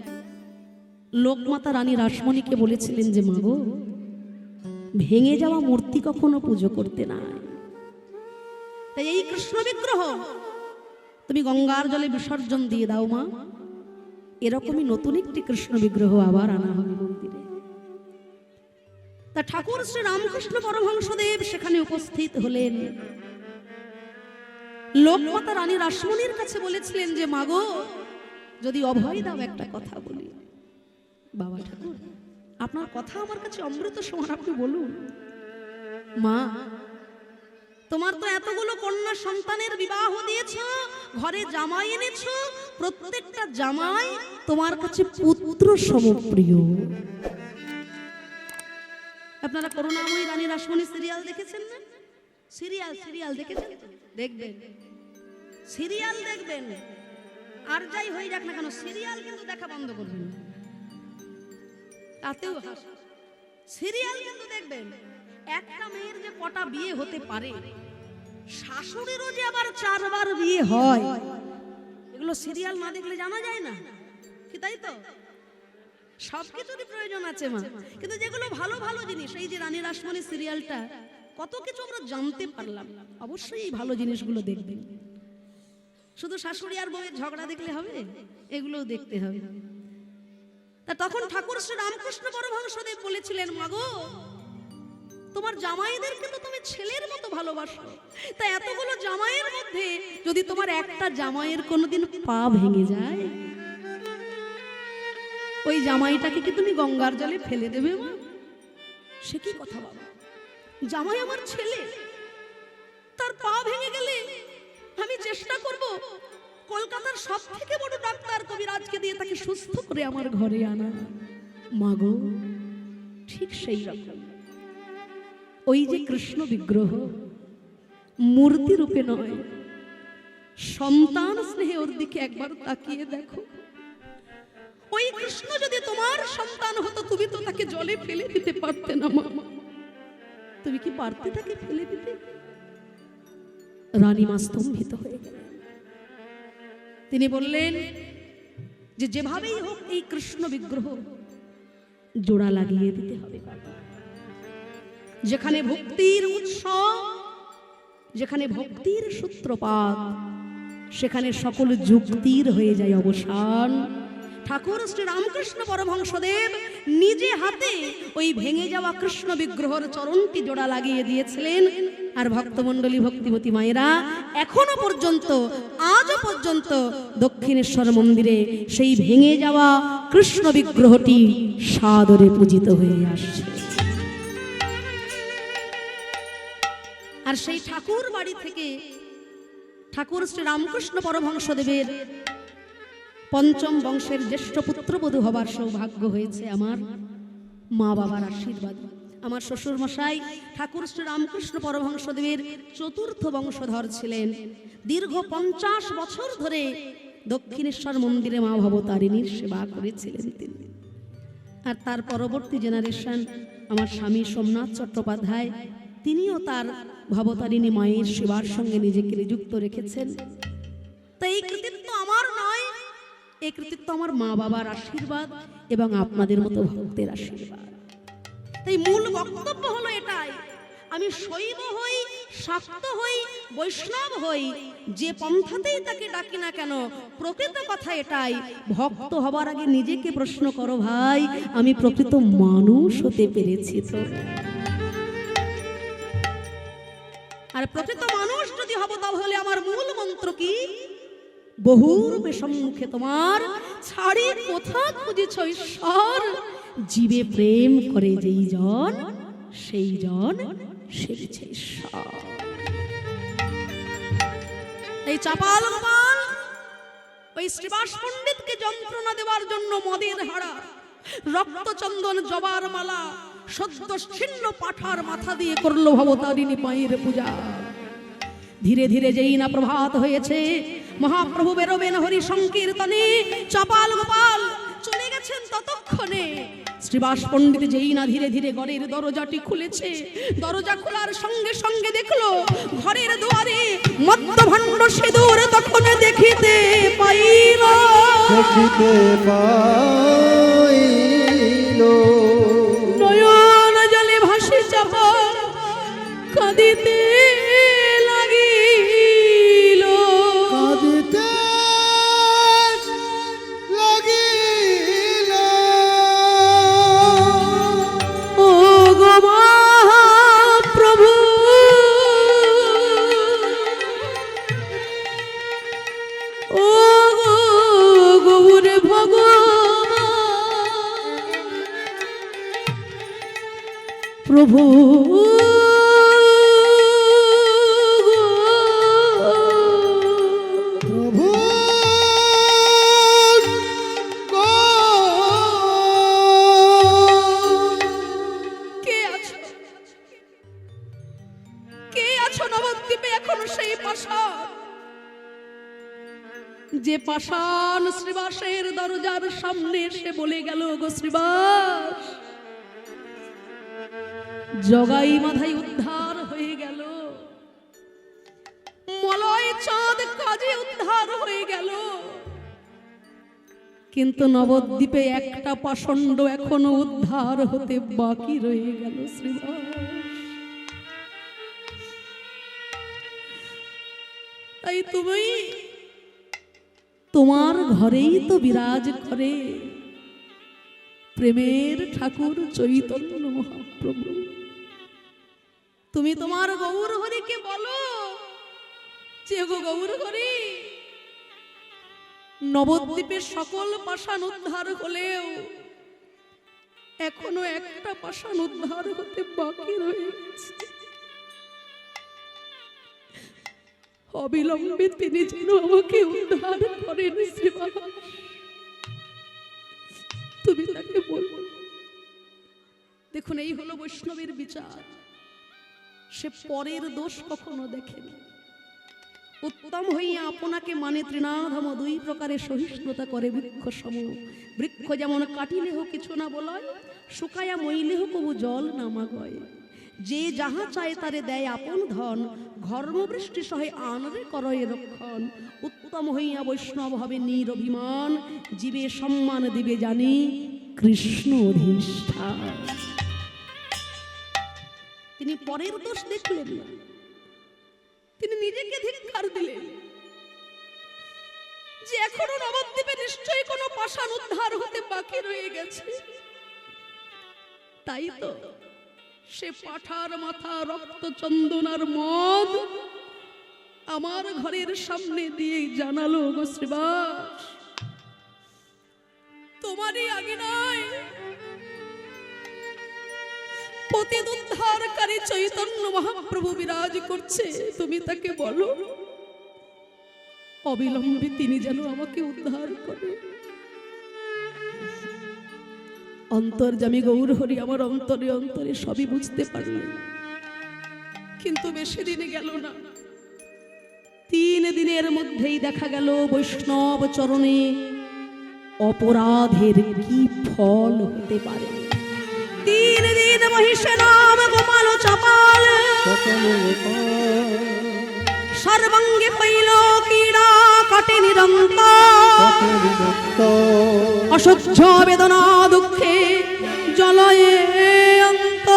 লোকমাতা রানী রাসমণিকে বলেছিলেন যে মা গো, ভেঙে যাওয়া মূর্তি কখনো পুজো করতে না। তাই এই কৃষ্ণ বিগ্রহ তুমি গঙ্গার জলে বিসর্জন দিয়ে দাও মা, এরকমই নতুন একটি কৃষ্ণ বিগ্রহ আবার আনা হবে মন্দিরে। তা ঠাকুর শ্রী রামকৃষ্ণ পরমহংসদেব সেখানে উপস্থিত হলেন। লোকমাতা রানী রাসমণির কাছে বলেছিলেন যে মা গো, যদি অভয় দাও একটা কথা বলি। বাবা ঠাকুর, আপনার কথা আমার কাছে অমৃত সমান, আপনি বলুন। মা, তোমার তো এতগুলো কন্যা সন্তানের বিবাহ দিয়েছ, ঘরে জামাই এনেছ, প্রত্যেকটা জামাই তোমার কাছে পুত্র সমপ্রিয়। আপনারা করুণাময়ী রানী রাসমণি সিরিয়াল দেখেছেন না? সিরিয়াল দেখেছেন? দেখবেন, সিরিয়াল দেখবেন, আর যাই হয়ে যাক না কেন সিরিয়াল কিন্তু দেখা বন্ধ করবেন না, তাতেও হাসি। সিরিয়াল কিন্তু দেখবেন, একটা মেয়ের যে কটা বিয়ে হতে পারে, শাশুড়িরও যে আবার 4 বার বিয়ে হয়, এগুলো সিরিয়াল না দেখলে জানা যায় না কি? তাই তো, সবকিছুরই প্রয়োজন আছে মা, কিন্তু যেগুলো ভালো ভালো জিনিস, এই যে রানী রাসমণি সিরিয়ালটা, কত কিছু আমরা জানতে পারলাম। অবশ্যই এই ভালো জিনিসগুলো দেখবেন, শুধু শাশুড়ি আর বউয়ের ঝগড়া দেখলে হবে, এগুলোও দেখতে হবে। তা তখন ঠাকুর শ্রী রামকৃষ্ণ পরমহংসদেব বলেছিলেন মা গো, তোমার জামাইদেরকে তো তুমি ছেলের মতো ভালোবাসো, তা এতগুলো জামাইয়ের মধ্যে যদি তোমার একটা জামাইয়ের কোনোদিন পা ভেঙে যায়, ওই জামাইটাকে কি তুমি গঙ্গার জলে ফেলে দেবে মা? সে কি কথা বাবা, জামাই আমার ছেলে, তার পা ভেঙে গেলে আমি চেষ্টা করব কলকাতার সব থেকে বড় ডাক্তার কবিরাজকে দিয়ে তাকে সুস্থ করে আমার ঘরে আনা। মাগো, ঠিক সেই রকম ওই যে কৃষ্ণ বিগ্রহ মূর্তি রূপে নয়, সন্তান স্নেহে ওর দিকে একবার তাকিয়ে দেখো। ওই কৃষ্ণ যদি তোমার সন্তান হতো, তুমি তো তাকে জলে ফেলে দিতে পারতে না মা। তুমি কি পারতে তাকে ফেলে দিতে? রানীমা স্তম্ভিত হয়ে গেলেন। তিনি বললেন যে যেভাবেই হোক এই কৃষ্ণ বিগ্রহ জোড়া লাগিয়ে দিতে হবে বাবা। যেখানে ভক্তির উৎস, যেখানে ভক্তির সূত্রপাত, সেখানে সকল যুক্তির হয়ে যায় অবসান। ঠাকুর শ্রী রামকৃষ্ণ পরমহংসদেব নিজে হাতে ওই ভেঙে যাওয়া কৃষ্ণ বিগ্রহের চরণটি জোড়া লাগিয়ে দিয়েছিলেন। আর ভক্তমণ্ডলী ভক্তিবতী মায়েরা এখনো পর্যন্ত আজও পর্যন্ত দক্ষিণেশ্বর মন্দিরে সেই ভেঙে যাওয়া কৃষ্ণ বিগ্রহটি সাদরে পূজিত হয়ে আসছে। আর সেই ঠাকুর বাড়ি থেকে ঠাকুর শ্রী রামকৃষ্ণ পরমহংসদেবের পঞ্চম বংশের জ্যেষ্ঠ পুত্রবধূ হবার সৌভাগ্য হয়েছে আমার মা বাবার আশীর্বাদ। আমার শ্বশুর মশাই ঠাকুর শ্রী রামকৃষ্ণ পরমহংসদেবের চতুর্থ বংশধর ছিলেন। দীর্ঘ 50 বছর ধরে দক্ষিণেশ্বর মন্দিরে মা ভবতারিণীর সেবা করেছিলেন তিনি। আর তার পরবর্তী জেনারেশন আমার স্বামী সোমনাথ চট্টোপাধ্যায়, তিনিও তার ভবতারিণী মায়ের সেবার সঙ্গে নিজেকে নিযুক্ত রেখেছেন। তাই এই কৃতিত্ব আমার নয়, এই কৃতিত্ব আমার মা বাবার আশীর্বাদ এবং আপনাদের মতো ভক্তের আশীর্বাদ। তাই মূল বক্তব্য হলো এটাই, আমি শৈব হই, শাক্ত হই, বৈষ্ণব হই, যে পন্থাতেই তাকে ডাকি না কেন, প্রকৃত কথা এটাই, ভক্ত হবার আগে নিজেকে প্রশ্ন করো ভাই, আমি প্রকৃত মানুষ হতে পেরেছি তো? আর প্রকৃত মানুষ যদি হব তাহলে আমার মূল মন্ত্র কি? বহুরূপে সম্মুখে তোমার, ছাড়ি কোথা খুঁজেছ ঈশ্বর, জীবে প্রেম করে যেই জন, সেই জন সেবিছে ঈশ্বর। এই চাপাল গোপাল ওই শ্রীবাস পণ্ডিতকে যন্ত্রণা দেওয়ার জন্য মদের হাড়া, রক্তচন্দন, জবার মালা, সদ্য ছিন্ন পাঠার মাথা দিয়ে করলো ভবতারিণী মায়ের পূজা। ধীরে ধীরে যেই না প্রভাত হয়েছে, মহাপ্রভু বেরোবেন হরি সংকীর্তনে, চাপাল গোপাল চলে গেছেন ততক্ষণে শ্রীবাস পণ্ডিত যেই না ধীরে ধীরে ঘরের দরজাটি খুলেছে, দরজা খোলার সঙ্গে সঙ্গে দেখলো ঘরের দুয়ারে মদ্যভণ্ড সিঁদুর তখন দেখিতে পাইল, দেখিতে পাইল, নয়ন জলে ভাসি চাপাল কাঁদিতে লাগিল, কাঁদিতে লাগিল। ও গো মহাপ্রভু, ও গো গৌর ভগবান, প্রভু প্রভু কে আছো? কে আছো নবদ্বীপে এখনো সেই পাষাণ, যে পাষাণ শ্রীবাসের দরজার সামনে এসে বলে গেল, গো শ্রীবাস, জগাই মাধাই উদ্ধার হয়ে গেল, মলয় চাঁদ কাজে উদ্ধার হয়ে গেল, কিন্তু নবদ্বীপে একটা পাষণ্ড এখনো উদ্ধার হতে বাকি রয়ে গেল শ্রীবাস। তাই তুমি তোমার ঘরেই তো বিরাজ করে প্রেমের ঠাকুর চৈতন্য মহাপ্রভু। তুমি তোমার গৌর হরিকে বলো যে গো গৌর হরি, নবদ্বীপের সকল পাষাণ উদ্ধার হলেও এখনো একটা পাষাণ উদ্ধার হতে বাকি রয়েছে, অবিলম্বে তিনি যেন আমাকে উদ্ধার করেন শ্রীবাস। তুমি তাকে বলবো। দেখুন, এই হলো বৈষ্ণবের বিচার। সে পরের দোষ কখনো দেখেনি। উত্তম হইয়া আপনাকে মানে তৃণাধম, দুই প্রকারে সহিষ্ণুতা করে বৃক্ষ সম। বৃক্ষ যেমন কাটিলেহ কিছু না বলয়, শুকায়া মইলেহ কবু জল না মাগয়। যে যাহা চায় তারে দেয় আপন ধন, ঘর্মবৃষ্টি সহে আনরে করয়ে রক্ষণ। উত্তম হইয়া বৈষ্ণব হবে নিরভিমান, জীবে সম্মান দিবে জানি কৃষ্ণ অধিষ্ঠান। তিনি পরের দোষ দেখলেন না, তিনি নিজেকে ধিক্কার দিলেন যে এখনো নবদ্বীপে নিশ্চয়ই কোনো পাষাণ উদ্ধার হতে বাকি রয়ে গেছে। তাই তো সে পাঠার মাথা রক্ত চন্দন আর মদ আমার ঘরের সামনে দিয়ে জানালো গো শ্রীবাস, তোমারই আগে নাই পতিত উদ্ধারকারী চৈতন্য মহাপ্রভু বিরাজ করছে, তুমি তাকে বলো অবিলম্বে তিনি যেন আমাকে উদ্ধার করে। অন্তর্যামী গৌর হরি আমার অন্তরে অন্তরে সবই বুঝতে পারলেন, কিন্তু বেশি দিনে গেল না, 3 দিনের মধ্যেই দেখা গেল বৈষ্ণব চরণে অপরাধের কি ফল হতে পারে। 3 দিন মহিষে নাম গোপাল চাপাল, সর্বাঙ্গে হইল পীড়া কাটে নিরন্তর, অসহ্য বেদনা দুঃখে জলয়ে অন্ত,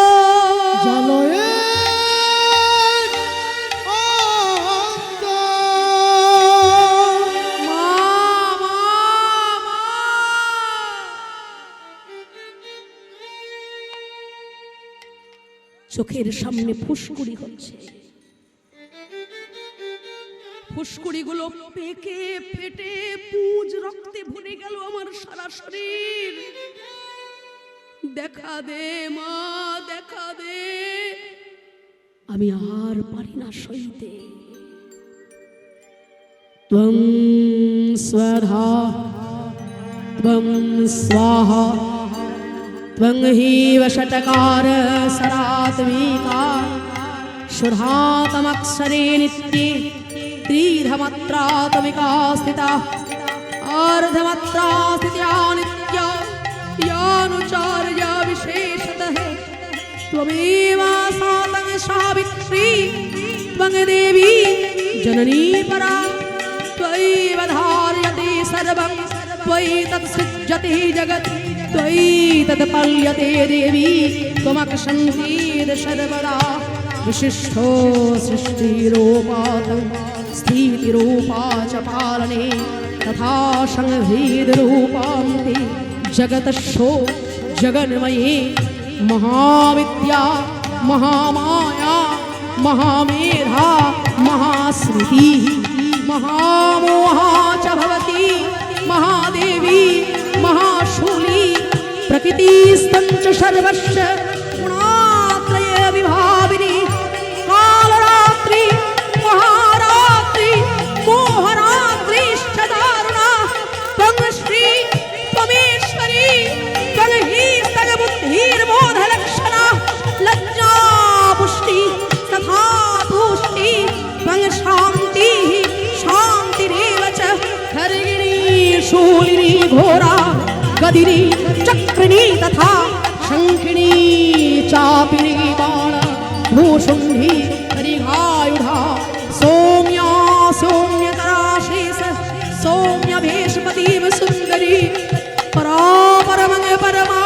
জলয়ে চোখের সামনে ফুসকুড়ি হচ্ছে, ফুসকুড়িগুলো পেকে ফেটে পুঁজ রক্তে ভরে গেল আমার সারা শরীর। দেখা দে মা, দেখা দে, আমি আর পারি না সইতে। ত্বং স্বধা ত্বং স্বাহা ত্বং হি বশটকার সরাত্মিকা शुद्धातमक्षरे नित्ये त्रिधमात्रात्मिका स्थिता अर्धमात्रा स्थित्या नित्या यानुचार्या विशेषतः त्वमेव सातं सावित्री त्वं देवी जननी परा त्वयैव धार्यते सर्वं त्वयि तत्सृज्यते जगत् त्वयि तत्पल्यते देवी त्वमक्षन्तीर् सर्वदा विशिष्टो सृष्टिरूपात् स्थितिरूपा च पालने तथा संभेदरूपान्ते जगतशो जगन्मये महाविद्या महामाया महामेधा महास्मृति महामोहा च भवति महादेवी महाशूली प्रकृतिस्तञ्च सर्वस्य गुणात्रय विभाविनी कालरात्रि महारात्रि मोहरात्रिश्च दारुणा त्वं श्री त्वमेश्वरी त्वं हि सर्वबुद्धिर्बोधलक्षणा लज्जा पुष्टि तथा तुष्टि त्वं शान्तिः शान्तिरेव च खर्गिणी शूलिनी घोरा गदिनी चक्रिणी तथा शङ्खिनी चापिनी बाण भूषुण्डी परिघायुधा सौम्या सौम्यतरा शेष सौम्य भेषपतिव सुन्दरी परापरमं परमा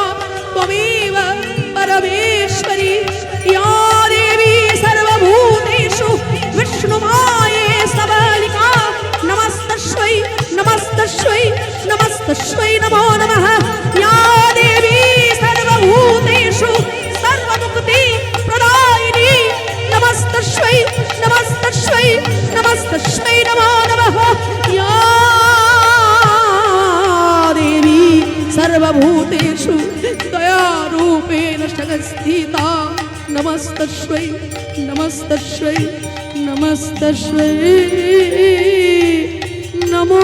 त्वमेव परमेश्वरी या देवी सर्वभूतेषु विष्णुमाये सबलिका नमस्तस्यै नमस्तस्यै नमस्तस्यै नमो नमः या देवी सर्वभूतेषु सर्वमुक्ति प्रदायिनी नमस्तस्यै नमस्तस्यै नमस्तस्यै नमो नमः या देवी सर्वभूतेषु दयारूपेण जगत्स्थिता नमस्तस्यै नमस्तस्यै नमस्तस्यै नमो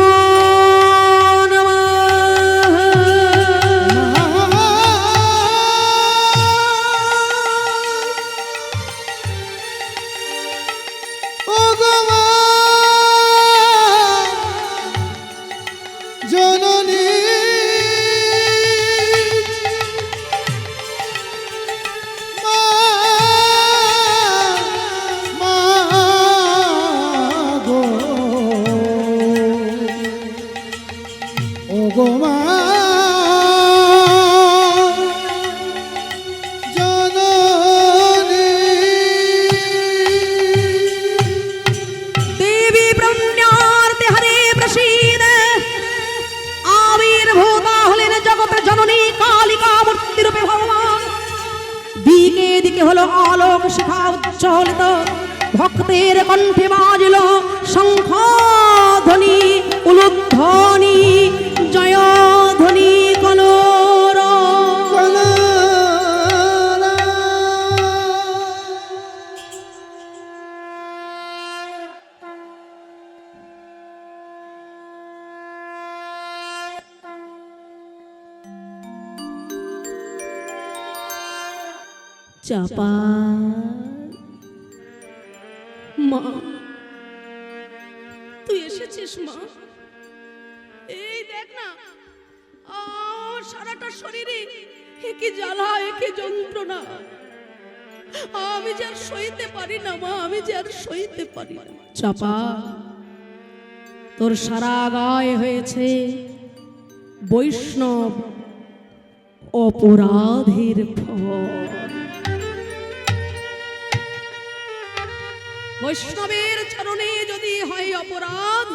একে হলো আলোক শিখা উজ্জ্বলিত, ভক্তের কণ্ঠে বাজল শঙ্খধ্বনি উলুধ্বনি জয়ধ্বনি কলর। চাপা মা, তুই এসেছিস মা? এই দেখ না, সারাটা শরীরে কি জ্বালা, কি যন্ত্রণা, আমি যে আর সইতে পারি না মা, আমি যে আর সইতে পারি না। চাপা, তোর সারা গায়ে হয়েছে বৈষ্ণব অপরাধের ফল। বৈষ্ণবের চরণে যদি হয় অপরাধ,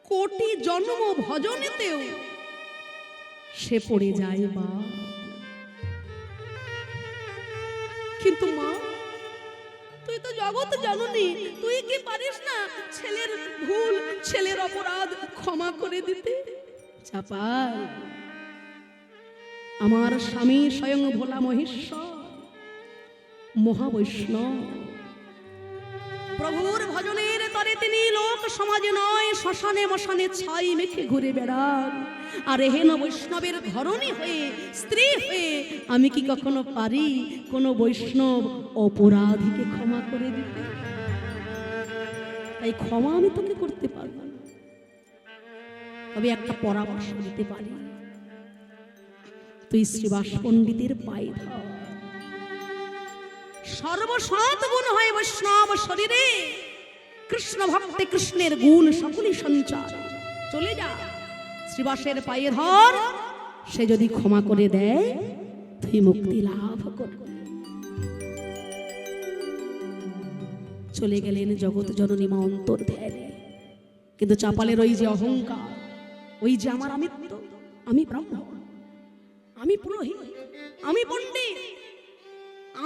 কোটি জন্ম ভজনেতেও সে পড়ে যায় মা। কিন্তু মা, তুই তো জগৎ জননী, তুই কি পারিস না ছেলের ভুল, ছেলের অপরাধ ক্ষমা করে দিতে? চাপা, আমার স্বামী স্বয়ং ভোলা মহেশ্বর মহাবৈষ্ণব, প্রভুর ভজনের তরে তিনি লোক সমাজে নয় শ্মশানে মশানে ছাই মেখে ঘুরে বেড়ান। আর হেন বৈষ্ণবের ধরনী হয়ে, স্ত্রী হয়ে আমি কি কখনো পারি কোনো বৈষ্ণব অপরাধীকে ক্ষমা করে দিতে? তাই ক্ষমা আমি তোকে করতে পারবো না, তবে একটা পরামর্শ দিতে পারি। তুই শ্রীবাস পণ্ডিতের পায়ে ধর, সর্বসৎ গুণ হয় বৈষ্ণব শরীরে, কৃষ্ণ ভক্তে কৃষ্ণের গুণ সকলই সঞ্চার। চলে যা, শ্রীবাসের পায়ে ধর, সে যদি ক্ষমা করে দেয় তুই মুক্তি লাভ করবি। চলে গেলেন জগৎ জননী মা অন্তর ধ্যানে। কিন্তু চাপালের ওই যে অহংকার, ওই যে আমার আমিত্ব, আমি ব্রাহ্মণ, আমি পুরোহিত, আমি পণ্ডিত,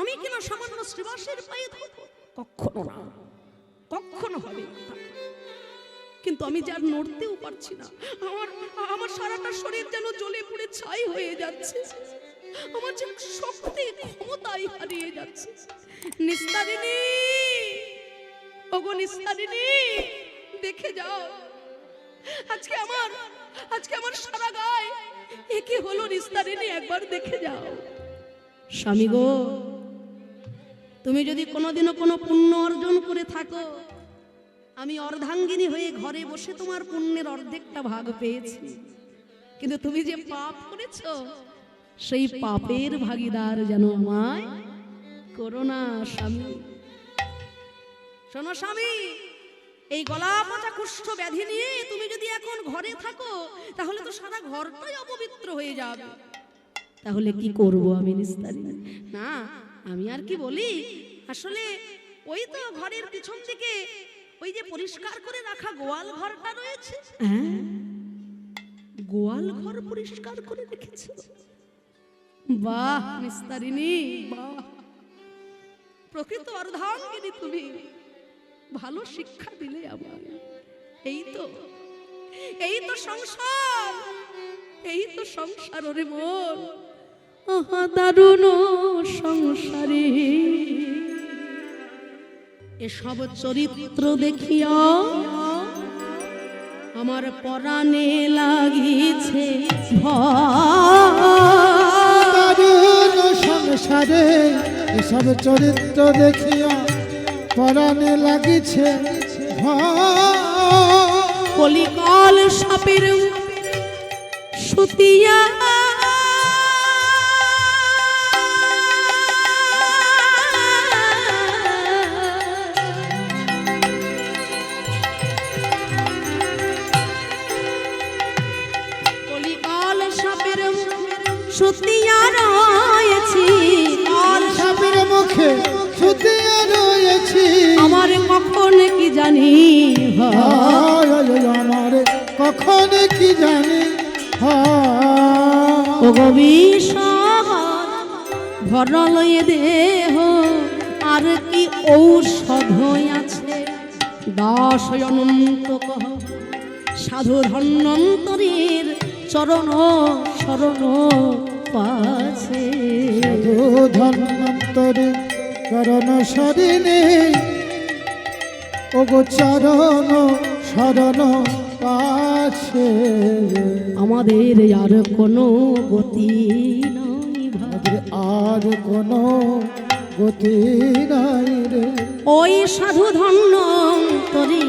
আমি কিনা সামান্য শ্রীবাসের পায়ে ধরবো? কখনো না, কখনো হবে না। কিন্তু আমি যার নড়তেও পারছি না, আমার সারাটা শরীর যেন জ্বলে পুড়ে ছাই হয়ে যাচ্ছে, আমার যে শক্তি ক্ষমতাই হারিয়ে যাচ্ছে। নিস্তারিণী, ওগো নিস্তারিণী, দেখে যাও, আজকে আমার সারা গায়ে একে হলো নিস্তারিণী, একবার দেখে যাও। স্বামী গো, তুমি যদি কোনোদিনও কোনো পুণ্য অর্জন করে থাকো, আমি অর্ধাঙ্গিনী হয়ে ঘরে বসে তোমার পুণ্যের অর্ধেকটা ভাগ পেয়েছি। কিন্তু তুমি যে পাপ করেছো, সেই পাপের ভাগীদার যেন আমায় করো না স্বামী। শোনো স্বামী, এই গলা পচা কুষ্ঠ ব্যাধি নিয়ে তুমি যদি এখন ঘরে থাকো, তাহলে তো সারা ঘরটাই অপবিত্র হয়ে যাবে। তাহলে কি করব আমি নিস্তারিণী? না, আমি আর কি বলি, আসলে ওই তো ঘরের পিছন দিকে ওই যে পরিষ্কার করে রাখা গোয়াল ঘরটা রয়েছে, হ্যাঁ, গোয়াল ঘর পরিষ্কার করে রেখেছো। বাহ নিস্তারিণী, বাহ, প্রকৃত অর্ধাঙ্গিনী তুমি, ভালো শিক্ষা দিলে আমার। এই তো সংসার, এই তো সংসার রে মন, আহা দারুণ সংসারে। এসব চরিত্র দেখিয়া আমার পরাণে লাগিছে দারুণ সংসারে, এসব চরিত্র দেখিয়া পরাণে লাগিছে কলিকাল সাপের সুতিয়া সুতিয়া রয়েছি, সাপের মুখে সুতিয়া রয়েছি, আমার কখন কি জানি, আমার কখন কি জানি। ও গো বিষাদ ঘর লয়ে দেহ আর কি ঔষধ আছে দাস অনন্ত কহ সাধু ধন্বন্তরীর চরণ শরণ পাছে সাধু ধন্বন্তরে চরণ সরিণে ওগো চরণ শরণ পাছে আমাদের আর কোনো গতি নাই ভাই আর কোনো গতি নাই রে ওই সাধু ধন্বন্তরী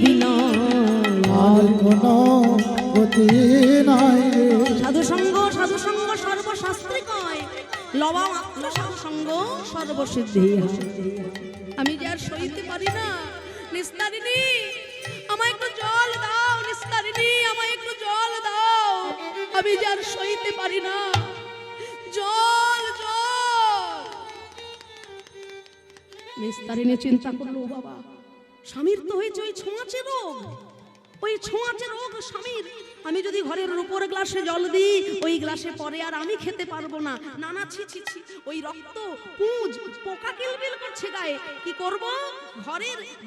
বিনা আর কোনো গতি নাই রে সাধু সঙ্গ সর্বশাস্ত্রে কয় লবা মাত্র সাধু সঙ্গ সর্বসিদ্ধি হয়। আমি যে আর সইতে পারি না নিস্তারিণী আমায় একটু জল দাও নিস্তারিণী আমায় একটু জল দাও আমি যে আর সইতে পারি না জল জল নিস্তারিণী চিন্তা করলো ও বাবা স্বামীর তো হয়েছে ওই ছোঁয়াচে রোগ ওই ছোঁয়াচে রোগ স্বামীর আমি যদি ঘরের উপর গ্লাসে জল দিই ওই গ্লাসে পরে আর আমি খেতে পারবো না নানা ছি ছি ছি ওই রক্ত পুঁজ পোকা কিলবিল করছে গায়ে কি করব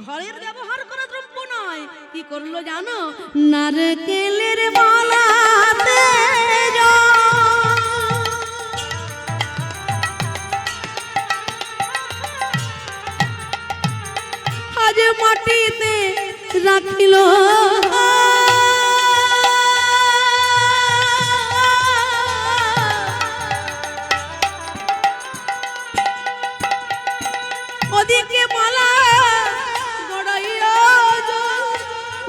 ঘরের ব্যবহার করা দ্রব্য নয় কি করলো জানো নারকেলের মালাতে আজ মাটিতে রাখিল ওদিকে মালা গড়াইয়া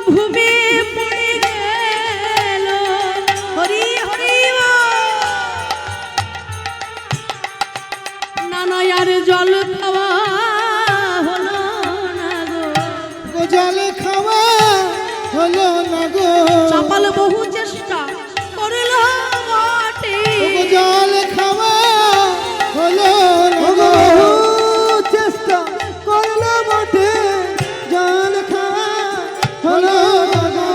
ভূমি পড়ে গেল হরি হরি নানা আর জল খাওয়া হলো না গো জল খাওয়া হলো না গো চাপাল বহু চেষ্টা করল বটে জল খাওয়া হলো না গো চেষ্টা করলো বটে জল খাওয়া হলো না গো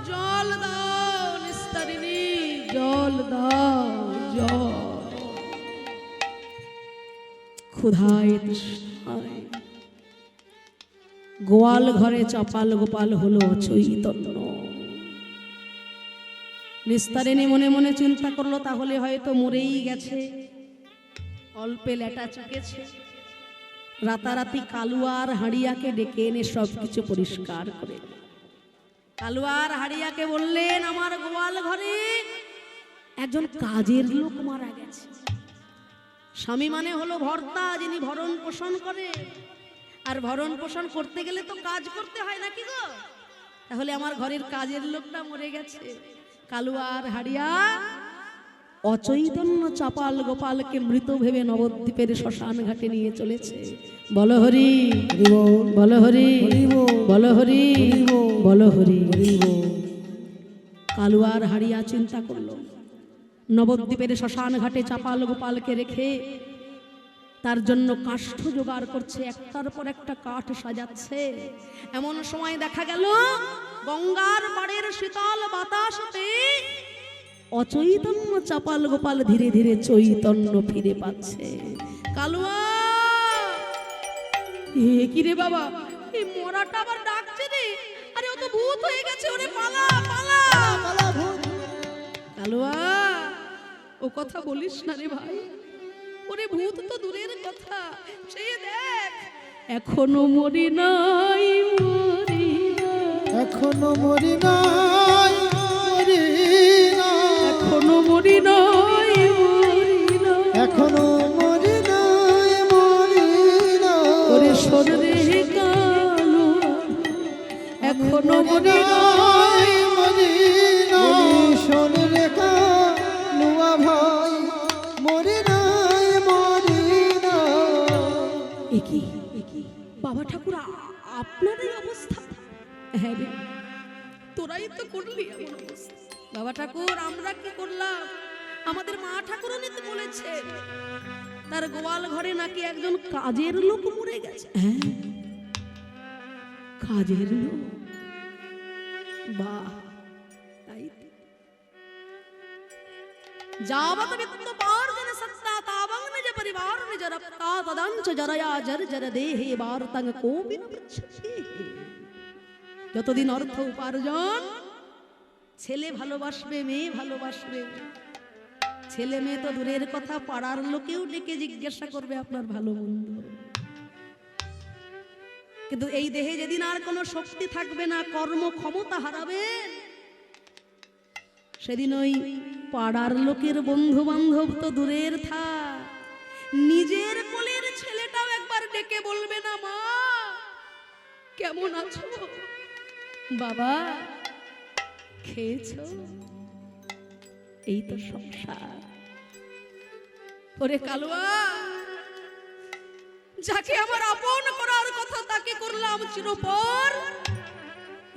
জল দাও নিস্তারিণী জল দাও জল ক্ষুধায় তৃষ্ণায় গোয়াল ঘরে চাপাল গোপাল হলো অচৈতন্য নিস্তারিণী মনে মনে চিন্তা করলো তাহলে হয়তো মরেই গেছে অল্পে লেটা চুকেছে রাতারাতি কালুয়ার হাড়িয়াকে ডেকে এনে সবকিছু পরিষ্কার করে কালুয়ার হাড়িয়াকে বললেন আমার গোয়াল ঘরে একজন কাজের লোক মারা গেছে স্বামী মানে হলো ভর্তা যিনি ভরণ পোষণ করে আর ভরণ পোষণ করতে গেলে তো কাজ করতে হয় নাকি গো তাহলে আমার ঘরের কাজের লোকটা মরে গেছে কালুয়ার হাড়িয়া অচৈতন্য চাপাল গোপালকে মৃত ভেবে নবদ্বীপের শ্মশান ঘাটে নিয়ে চলেছে বল হরি বল হরি বল হরি বল হরি কালুয়ার হাড়িয়া চিন্তা করলো নবদ্বীপের শ্মশান ঘাটে চাপাল গোপালকে রেখে তার জন্য কাষ্ঠ জোগাড় করছে একটার পর একটা কাঠ সাজাচ্ছে এমন সময় দেখা গেল গঙ্গার পাড়ের শীতল বাতাসে অচৈতন্য চাপাল গোপাল ধীরে ধীরে চৈতন্য ফিরে পাচ্ছে কালুয়া কি রে বাবা এই মরাটা আবার ডাকছে রে আরে ও তো ভূত হয়ে গেছে ওরে পালা পালা কালুয়া ও কথা বলিস না রে ভাই ওরে ভূত তো দূরের কথা সে দেখ এখনো মরি নাই এখনো মরি নাই এখনো মরি নাই এখনো মরি নাই ওরে সরে কালো এখনো মরি নাই শোনে রে কালুয়া ভাই মরি নাই একই বাবা ঠাকুর আপনার এই অবস্থা হ্যাঁ রে তোরাই তো করলি এমন অবস্থা বাবা ঠাকুর আমরা কি করলাম আমাদের মা ঠাকুরও নিতে বলেছে তার গোয়াল ঘরে নাকি একজন কাজের লোক মরে গেছে হ্যাঁ কাজের লোক বাহ তাই যাবত বিত্তপার্জন সত্তা তাবং নিজ পরিবার নিজ রক্তা তদাঞ্চ জরয়া জর্জর দেহে বার্তং কোপি ন পৃচ্ছতি। যতদিন অর্থ উপার্জন, ছেলে ভালোবাসবে, মেয়ে ভালোবাসবে, ছেলে মেয়ে তো দূরের কথা, পাড়ার লোকেও ডেকে জিজ্ঞাসা করবে আপনার ভালো মন্দ। কিন্তু এই দেহে যেদিন আর কোনো শক্তি থাকবে না, কর্ম ক্ষমতা হারাবেন, সেদিন ওই পাড়ার লোকের বন্ধু বান্ধব তো দূরের থাক, নিজের কোলের ছেলেটাও একবার ডেকে বলবে না, মা কেমন আছো, বাবা খেয়েছো। এই তো সংসার। ওরে কালুয়া, যাকে আমার আপন করার কথা তাকে করলাম চিরপর,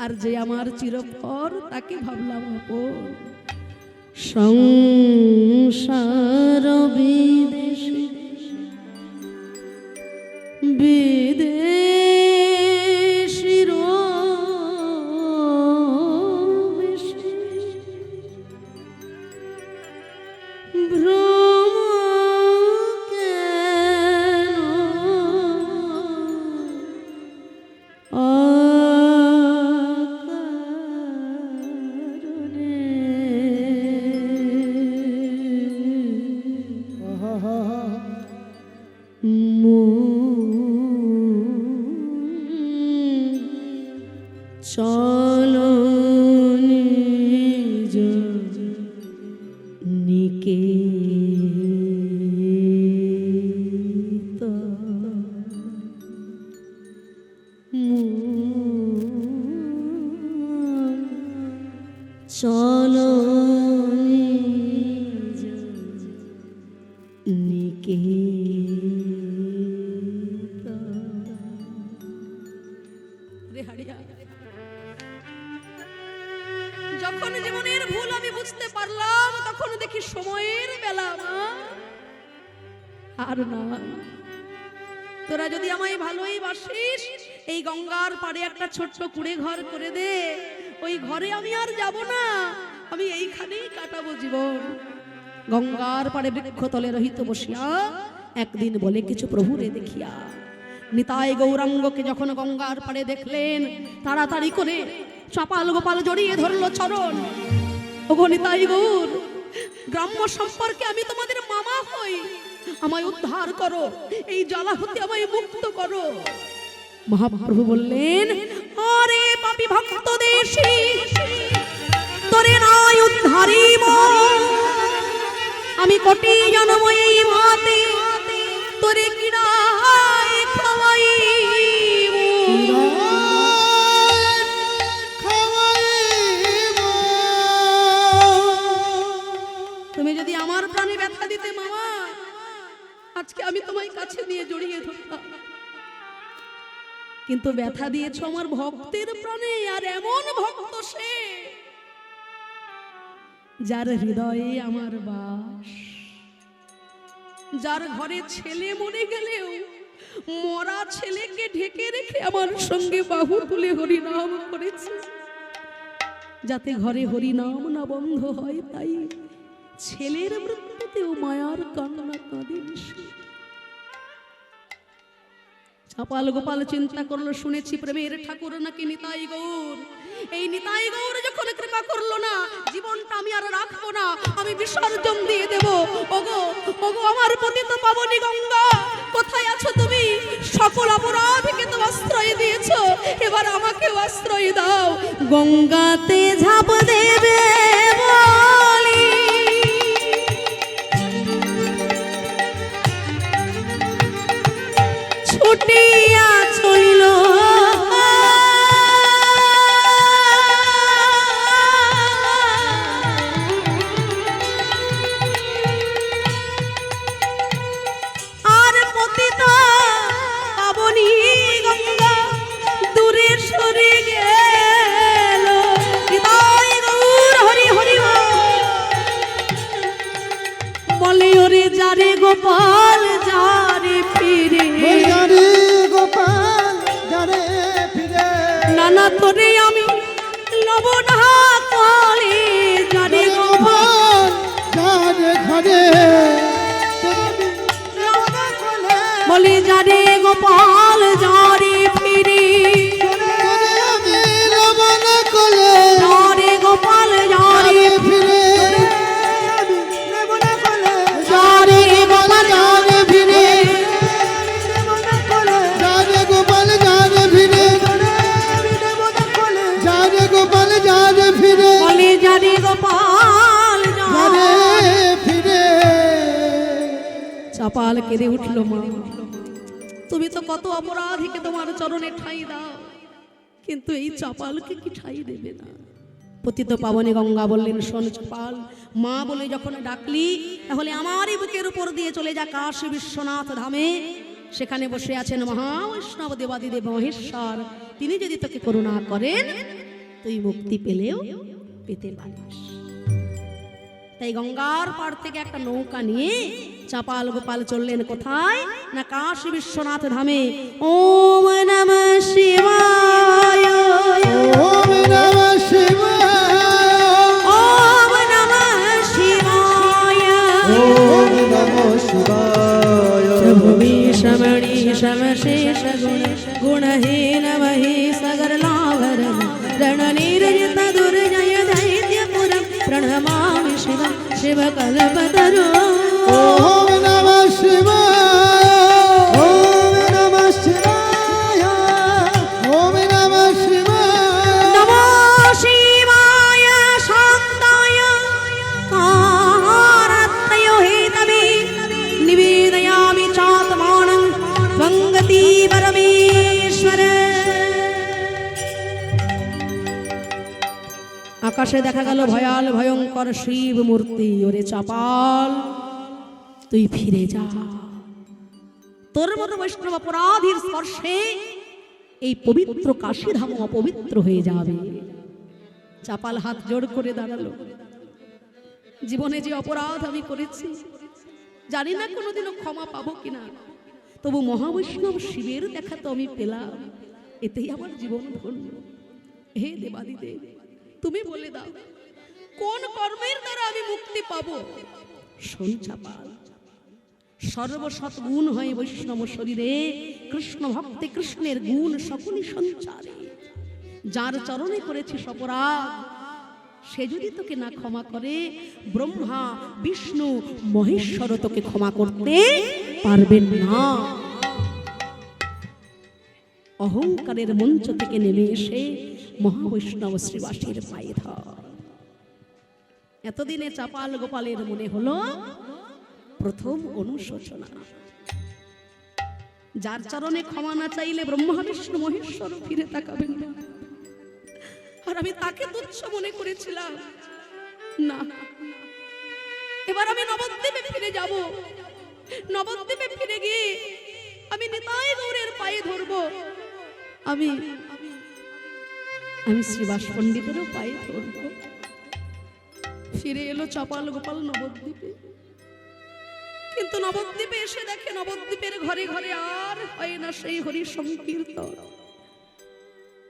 আর যে আমার চিরপর তাকে ভাবলাম আপন। সংসার বিদেশে বিদেশির ভ্রম কেন অকারণে। চলো নিজ নিকেত, চলো নিজ নিকেত। রে হারিয়া, যখন জীবনের ভুল আমি বুঝতে পারলাম, তখন দেখি সময়ের বেলা আর না। তোরা যদি আমায় ভালোই বাসিস, এই গঙ্গার পাড়ে একটা ছোট্ট কুড়ে ঘর করে দে, ওই ঘরে আমি আর যাব না, আমি এইখানেই কাটাবো জীবন। গঙ্গার পাড়ে বৃক্ষতলে রহিত বসিয়া একদিন বলে কিছু প্রভুরে দেখিয়া। নিতাই গৌরাঙ্গকে যখন গঙ্গার পাড়ে দেখলেন, তাড়াতাড়ি করে চাপাল গোপাল জড়িয়ে ধরলো চরণ। ওগো নিতাই গৌর, গ্রাম্য সম্পর্কে আমি তোমাদের মামা হই, আমায় উদ্ধার করো, এই জ্বালা হতে আমায় মুক্ত করো। মহাপ্রভু বললেন, আরে পাপী ভক্ত দেশী, তোরে নাই উদ্ধারিব, আমি কোটি জন্ম এই মাতে তোরে কিরায় খাওয়াইব। তুমি যদি আমার প্রাণে ব্যথা দিতে মামা, আজকে আমি তোমায় কাছে নিয়ে জড়িয়ে ধরতাম, কিন্তু ব্যথা দিয়েছ আমার ভক্তের প্রাণে। আর এমন ভক্ত সে, যার হৃদয়ে আমার বাস, যার ঘরে ছেলে মরে গেলেও মরা ছেলেকে ঢেকে রেখে আমার সঙ্গে বাহু তুলে হরিনাম করেছে, যাতে ঘরে হরিনাম না বন্ধ হয়। তাই ছেলের মৃত্যুতেও মায়ার কান্না কাঁদেন সে। চাপাল গোপাল চিন্তা করলো, শুনেছি প্রেমের ঠাকুর নাকি নিতাই গৌর। এই নিতাই গৌর যখন কৃপা করলো না, জীবনটা আমি আর রাখবো না, আমি বিসর্জন দিয়ে দেব। ওগো ওগো আমার পতিত পাবনী গঙ্গা, কোথায় আছো তুমি? সকল অপরাধীকে তো আশ্রয় দিয়েছো, এবার আমাকেও আশ্রয় দাও। গঙ্গাতে ঝাঁপ দেবে বলি ছুটিয়া চলিল, আর পতিত পাবনী গঙ্গা দূরে সরে গেল। নিতাই গৌর হরি হরি বলে, ওরে যারে গোপাল যারে ফিরে, গোপাল যারে ফিরে, নানা তোরে আমি লব না কলে, যারে গোপাল যারে বলে জানে গোপাল জারে ফিরে যদি আমি লবণ কোলে জারে গোপাল জারে ফিরে জারে গোপাল যারে ফিরে যারে গোপাল যারে ফিরে যারে গোপাল যারে ফিরে বলে জানে গোপাল যারে ফিরে চাপাল কেঁদে উঠল মা তুমি তো কত অপরাধীকে তোমার চরণে ঠাঁই দাও কিন্তু এই চাপালকে কি ঠাঁই দেবে না পতিত পাবনে গঙ্গা বললেন শোন চাপাল মা বলে যখন ডাকলি তাহলে আমারই বুকের উপর দিয়ে চলে যা কাশী বিশ্বনাথ ধামে সেখানে বসে আছেন মহাবৈষ্ণব দেবাদিদেব মহেশ্বর তিনি যদি তোকে করুণা করেন তুই মুক্তি পেলেও পেতে পারিস তাই গঙ্গার পাড় থেকে একটা নৌকা নিয়ে চাপাল গোপাল চললেন কোথায় না কাশী বিশ্বনাথ ধামে ওম নমঃ শিবায় ওম নমঃ শিবায় ওম নমঃ শিবায় ওম নমঃ শিবায় প্রভু বিষ্মণি সমশেষ গুণ গুণহীন মহি সগর লাভর রণ নিরজিত দুর্জয় दैत्यपुरं प्रणमामि शिवं शिवकल्पतरो ওম নমঃ শিবায় ওম নমঃ শিবায় ওম নমঃ শিবায় नमो शिवाय शान्ताय कारत्तयो हेतवे निवेदयामि चात्मानं त्वं गति परमेश्वर আকাশে দেখা গেল ভয়াল ভয়ঙ্কর শিব মূর্তি ওরে চাপাল তুই ফিরে যা তোর মতো বৈষ্ণব অপরাধীর স্পর্শে এই পবিত্র কাশীধাম অপবিত্র হয়ে যাবে চাপাল হাত জোড় করে দাঁড়ালো জীবনে যে অপরাধ আমি করেছি জানি না কোনোদিনও ক্ষমা পাবো কিনা তবু মহাবৈষ্ণব শিবের দেখা তো আমি পেলাম এতেই আমার জীবন ধন্য হে দেবাদিদেব তুমি বলে দাও কোন কর্মের দ্বারা আমি মুক্তি পাবো শোন চাপাল সর্বসৎ গুণ হয় বৈষ্ণব শরীরে কৃষ্ণ ভক্তে কৃষ্ণের গুণ সকলই সঞ্চারে যার চরণে করেছি অপরাধ সে যদি তোকে না ক্ষমা করে ব্রহ্মা বিষ্ণু মহেশ্বর তোকে ক্ষমা করতে পারবেন না অহংকারের মঞ্চ থেকে নেমে এসে মহাবৈষ্ণব শ্রীবাসীর পায়ে ধর এতদিনে চাপাল গোপালের মনে হলো প্রথম অনুশোচনা যার চরণে ক্ষমা না চাইলে ব্রহ্মা বিষ্ণু মহেশ্বর ফিরে তাকাবেন না আর আমি তাকে তুচ্ছ মনে করেছিলাম না এবার আমি নবদ্বীপে ফিরে যাব নবদ্বীপে ফিরে গিয়ে আমি নিতাই গৌরের পায়ে ধরবো আমি শ্রীবাস পণ্ডিতেরও পায়ে ধরব ফিরে এলো চাপাল গোপাল নবদ্বীপে কিন্তু নবদ্বীপে এসে দেখে নবদ্বীপের ঘরে ঘরে আর হয় না সেই হরি সংকীর্তন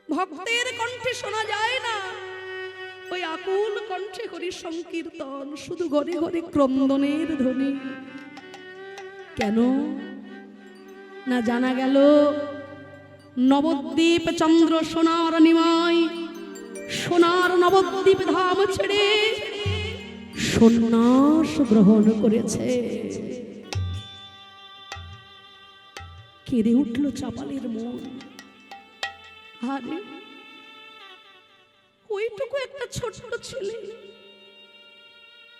ভক্তের কণ্ঠে শোনা যায় না ওই আকুল কণ্ঠে হরি সংকীর্তন শুধু ঘরে ঘরে ক্রন্দনের ধ্বনি কেন না জানা গেল নবদ্বীপ চন্দ্র সোনার নিমাই সোনার নবদ্বীপ ধাম ছেড়ে সন্ন্যাস গ্রহণ করেছে কেঁদে উঠল চাপালের মন আরে ওইটুকু একটা ছোট্ট ছেলে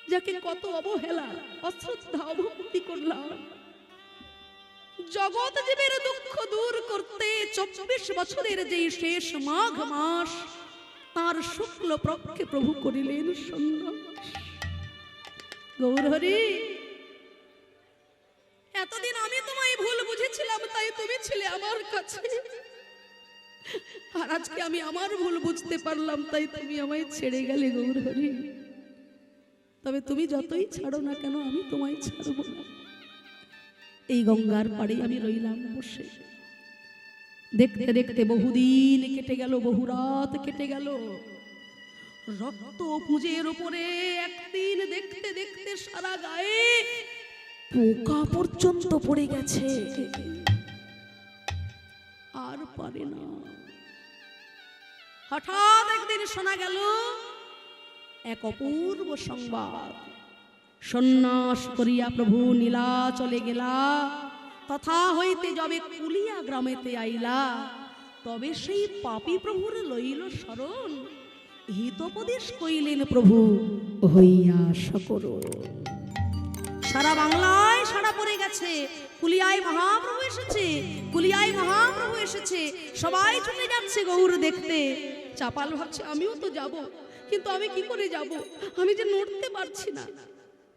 যাকে কত অবহেলা অশ্রদ্ধা অভক্তি করলাম জগৎ জীবের দুঃখ দূর করতে 24 বছরের যে শেষ মাঘ মাস তার শুক্ল পক্ষে প্রভু করিলেন সন্ন্যাস গৌরহরি এতদিন আমি তোমায় ভুল বুঝেছিলাম তাই তুমি ছিলে আমার কাছে আর আজকে আমি আমার ভুল বুঝতে পারলাম তাই তুমি আমায় ছেড়ে গেলে গৌরহরি তবে তুমি যতই ছাড়ো না কেন আমি তোমায় ছাড়ব না এই গঙ্গার পাড়ে আমি রইলাম বসে দেখতে দেখতে বহুদিন কেটে গেল বহু রাত কেটে গেল রক্ত পুঁজের উপরে একদিন দেখতে দেখতে সারা গায়ে পোকা পর্যন্ত পড়ে গেছে, আর পারে না। হঠাৎ একদিন শোনা গেল এক অপূর্ব সংবাদ, সন্ন্যাস করিয়া প্রভু নীলা চলে গেলা, তথা হইতে যবে কুলিয়া গ্রামেতে আইলা, তবে সেই পাপী প্রভুর লইল শরণ, হিতোপদেশ কইলেন প্রভু হইয়া সকল। সারা বাংলায় সারা পড়ে গেছে, কুলিয়ায় মহাপ্রভু এসেছে, কুলিয়ায় মহাপ্রভু এসেছে, সবাই ছুটে যাচ্ছে গৌর দেখতে। চাপাল ভাবছে আমিও তো যাব, কিন্তু আমি কি করে যাব, আমি যে নড়তে পারছি না।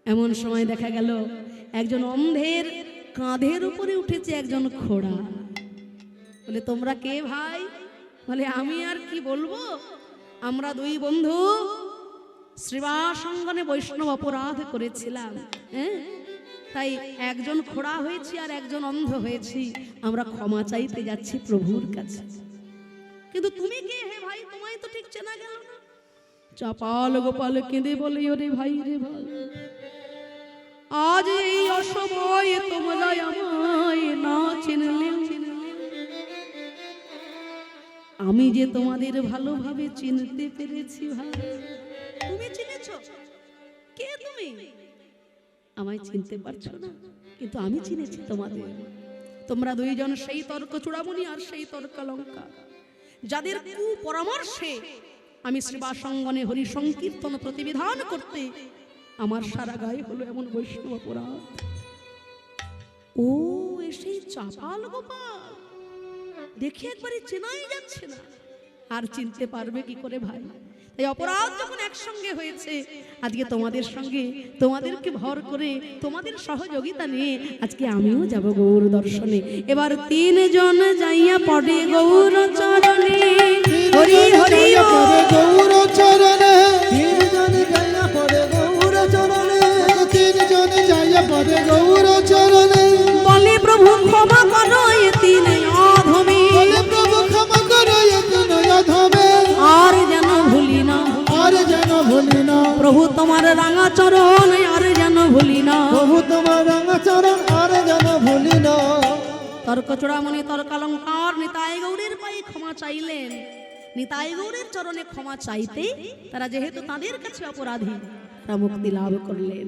এমন সময় দেখা গেল একজন অন্ধের কাঁধের উপরে উঠেছে একজন খোড়া। বলে তোমরা কে ভাই? বলে আমি আর কি বলবো, আমরা দুই বন্ধু শ্রীবাস অঙ্গনে বৈষ্ণব অপরাধ করেছিলাম, হ্যাঁ, তাই একজন খোড়া হয়েছি আর একজন অন্ধ হয়েছি, আমরা ক্ষমা চাইতে যাচ্ছি প্রভুর কাছে। কিন্তু তুমি কে হে ভাই, তোমায় তো ঠিক চেনা গেল না। চাপাল গোপাল কেঁদে বলে ওরে ভাই রে ভাই, আজ এই অসময়ে তোমরা আমায় না চিনলে, আমি যে তোমাদের ভালোভাবে চিনতে পেরেছি ভাই। তুমি চিনেছো? কে তুমি? আমায় চিনতে পারছো না, কিন্তু আমি চিনেছি তোমাদের। তোমরা দুইজন সেই তর্ক চূড়ামণি আর সেই তর্কালঙ্কা, যাদের কুপরামর্শে আমি শ্রীবাস অঙ্গনে হরি সংকীর্তন প্রতিবিধান করতে আমার সারা গায়ে হলো এমন বৈষ্ণব অপরাধ। ও সেই চাপাল গোপাল, দেখে একবারে চেনাই যাচ্ছে না, আর চিনতে পারবে কি করে ভাই? এই অপরাধ যখন একসঙ্গে হয়েছে, আজকে তোমাদের সঙ্গে, তোমাদেরকে ভর করে, তোমাদের সহযোগিতা নিয়ে আজকে আমিও যাব গৌর দর্শনে। এবার তিনজন যাইয়া পড়ে গৌর চরণে, হরি হরি গৌর চরণে, তিনজন যাইয়া পড়ে গৌর চরণে, তিনজন যাইয়া পড়ে গৌর চরণে, বলে প্রভু ক্ষমা করো এ তিন অধমে, বলে প্রভু ক্ষমা করো এ তিন অধমে, আর যেন ভুলি না, আর যেন ভুলি না, প্রভু তোমার রাঙা চরণ আর যেন ভুলি না। প্রভু তোমার রাঙা চরণ আর যেন ভুলি না। তর্ক চূড়ামণি তর্কালঙ্কার নিতাই গৌরের পায়ে ক্ষমা চাইলেন। নিতাই গৌরের চরণে ক্ষমা চাইতে তারা যেহেতু তাদের কাছে অপরাধী, তারা মুক্তি লাভ করলেন।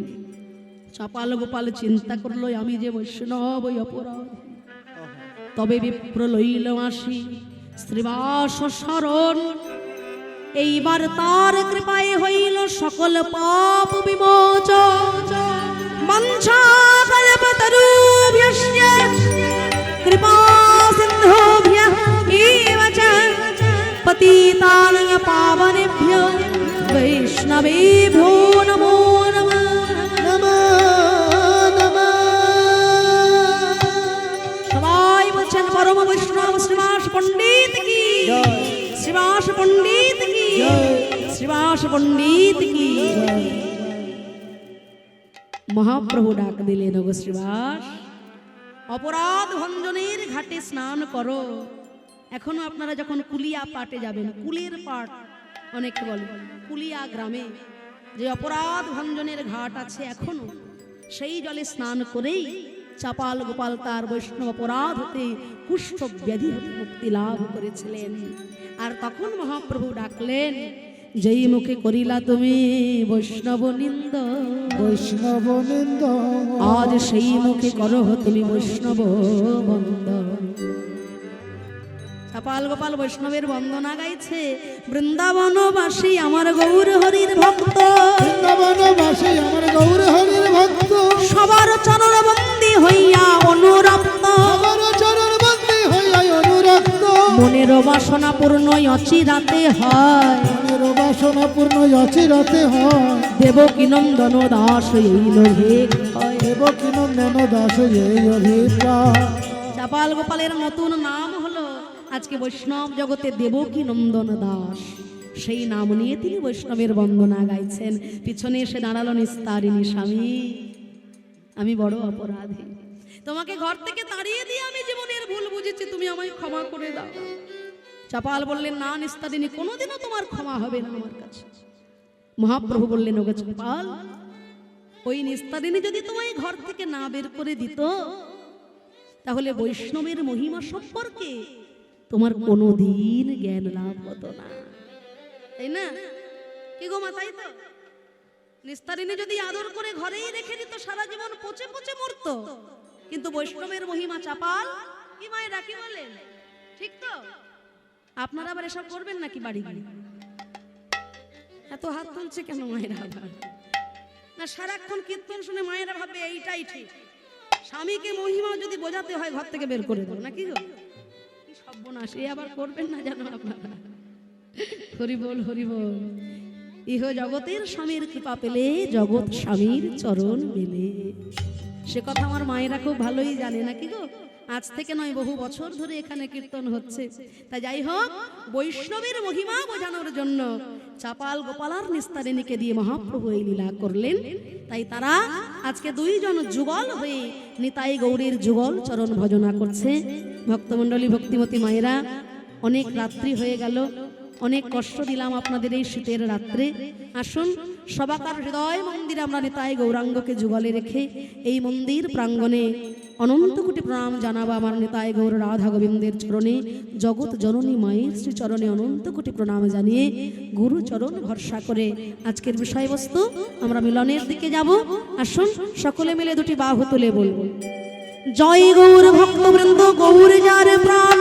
চাপাল গোপাল চিন্তা করলো আমি যে বৈষ্ণব ওই অপরাধ, তবে বিপ্র লইল আসি শ্রীবাস শরণ, এইবার তার কৃপায় হইল সকল পাপ বিমোচন। মঞ্চা কল্পতরুভ্যশ্চ কৃপা সিন্ধুভ্যঃ এব চ পতিতানাং পাবনেভ্যো বৈষ্ণবেভ্যো নমো নমঃ। সবাই বলছেন পরম বৈষ্ণব শ্রীবাস পণ্ডিত কি, শ্রীবাস পণ্ডিত কি, শ্রীবাস পণ্ডিত কি। মহাপ্রভু ডাক দিলেন, ওগো শ্রীবাস, অপরাধ ভঞ্জনের ঘাটে স্নান করো। এখনো আপনারা যখন কুলিয়া পাটে যাবেন, কুলের পাট অনেকে বলে, কুলিয়া গ্রামে যে অপরাধ ভঞ্জনের ঘাট আছে এখনো, সেই জলে স্নান করেই চাপাল গোপাল তার বৈষ্ণব অপরাধ হতে কুষ্ঠ ব্যাধি হতে মুক্তি লাভ করেছিলেন। আর তখন মহাপ্রভু ডাকলেন, যেই মুখে করিলা তুমি বৈষ্ণব নিন্দ, বৈষ্ণব নিন্দ, আজ সেই মুখে করো তুমি বৈষ্ণব বন্দন। চাপাল গোপাল বৈষ্ণবের বন্দনা গাইছে। বৃন্দাবনবাসী আমার গৌর হরির ভক্ত, বৃন্দাবনবাসী আমার গৌর হরির ভক্ত, সবার চরণ বন্দী হইয়া অনুরক্ত, আমার চরণ বন্দী হইয়া অনুরক্ত, মনের বাসনা পূর্ণ অচিরাতে হয়, মনের বাসনা পূর্ণ অচিরাতে হয়, দেবকী নন্দন দাস এই লোভে হয়। দেবকী নন্দন দাস এই অভিপ্রায়। চাপাল গোপালের নতুন নাম হলো আজকে বৈষ্ণব জগতে দেবকী নন্দন দাস। সেই নাম নিয়ে তিনি বৈষ্ণবের বন্দনা গাইছেন। পিছনে এসে দাঁড়ালো নিস্তারিণী স্বামী, আমি বড় অপরাধী, তোমাকে ঘর থেকে তাড়িয়ে দিয়ে আমি জীবনের ভুল বুঝেছি, তুমি আমায় ক্ষমা করে দাও। চাপাল বললেন, না নিস্তারিণী, কোনোদিনও তোমার ক্ষমা হবে না আমার কাছে। মহাপ্রভু বললেন, ওগো চাপাল, ওই নিস্তারিণী যদি তোমায় ঘর থেকে না বের করে দিত, তাহলে বৈষ্ণবের মহিমা সম্পর্কে তোমার কোনোদিন জ্ঞান লাভ হতো না, তাই না? কি গো মা, তাই তো? নিস্তারিণী যদি আদর করে ঘরেই রেখে দিত, সারা জীবন পচে পচে মরতো। কিন্তু বৈষ্ণবের মহিমা চাপাল, কি মায়েরা কি বলেন? ঠিক তো? আপনারা আবার এসব করবেন নাকি বাড়ি বাড়ি? এত হাত তুলছে কেন মায়েরা? আবার না, সারাক্ষণ কীর্তন শুনে মায়েরা ভাবে এইটাই ঠিক। স্বামীকে মহিমা যদি বোঝাতে হয় ঘর থেকে বের করে দেবো নাকি গো? কি সর্বনাশ, এ আবার করবেন না জানো আপনারা। হরি বল, হরি বল। ইহ জগতের স্বামীর কৃপা পেলে জগৎ স্বামীর চরণ মেলে, সে কথা আমার মায়েরা খুব ভালোই জানে নাকি গো? আজ থেকে নয়, বহু বছর ধরে এখানে কীর্তন হচ্ছে। তাই যাই হোক, বৈষ্ণবের মহিমা বোঝানোর জন্য চাপাল গোপালার নিস্তারিণীকে দিয়ে মহাপ্রভু এই লীলা করলেন। তাই তারা আজকে দুইজন যুগল হয়ে নিতাই গৌরীর যুগল চরণ ভজনা করছে। ভক্তমণ্ডলী, ভক্তিমতী মায়েরা, অনেক রাত্রি হয়ে গেল, অনেক কষ্ট দিলাম আপনাদের এই শীতের রাত্রে। আসুন সবাকার হৃদয় মন্দিরে আমরা নিতাই গৌরাঙ্গকে যুগলে রেখে এই মন্দির প্রাঙ্গণে অনন্ত কোটি প্রণাম জানাবো আমার নিতাই গৌর রাধা গোবিন্দের চরণে, জগৎ জননী মায়ের শ্রী চরণে অনন্ত কোটি প্রণাম জানিয়ে গুরু চরণ ভরসা করে আজকের বিষয়বস্তু আমরা মিলনের দিকে যাব। আসুন সকলে মিলে দুটি বাহু তুলে বলবো, জয় গৌর ভক্তবৃন্দ, গৌর যার প্রাণ,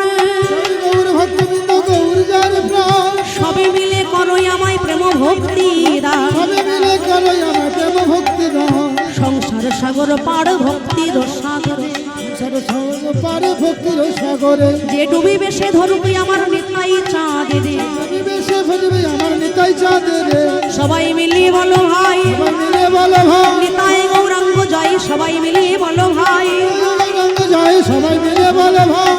জয় গৌর ভক্তবৃন্দ, গৌর যার প্রাণ। সবে মিলে করো আমায় প্রেম ভক্তি দান, সবে মিলে করো আমার প্রেম ভক্তি দান। সংসার সাগর পার ভক্তির সাগরে, সরসঙ্গ পারে ভক্তির সাগরে, যে ডুবিবে সে ধরুবি আমার নিতাই চাঁদে রে। বিবেশে ভজবে আমার নিতাই চাঁদে রে। সবাই মিলিয়ে বলো ভাই, সবাই মিলে বলো ভাই, নিতাই গৌরাঙ্গ জয়, সবাই মিলিয়ে বলো ভাই, গৌরাঙ্গ জয়, সবাই মিলে বলো ভাই।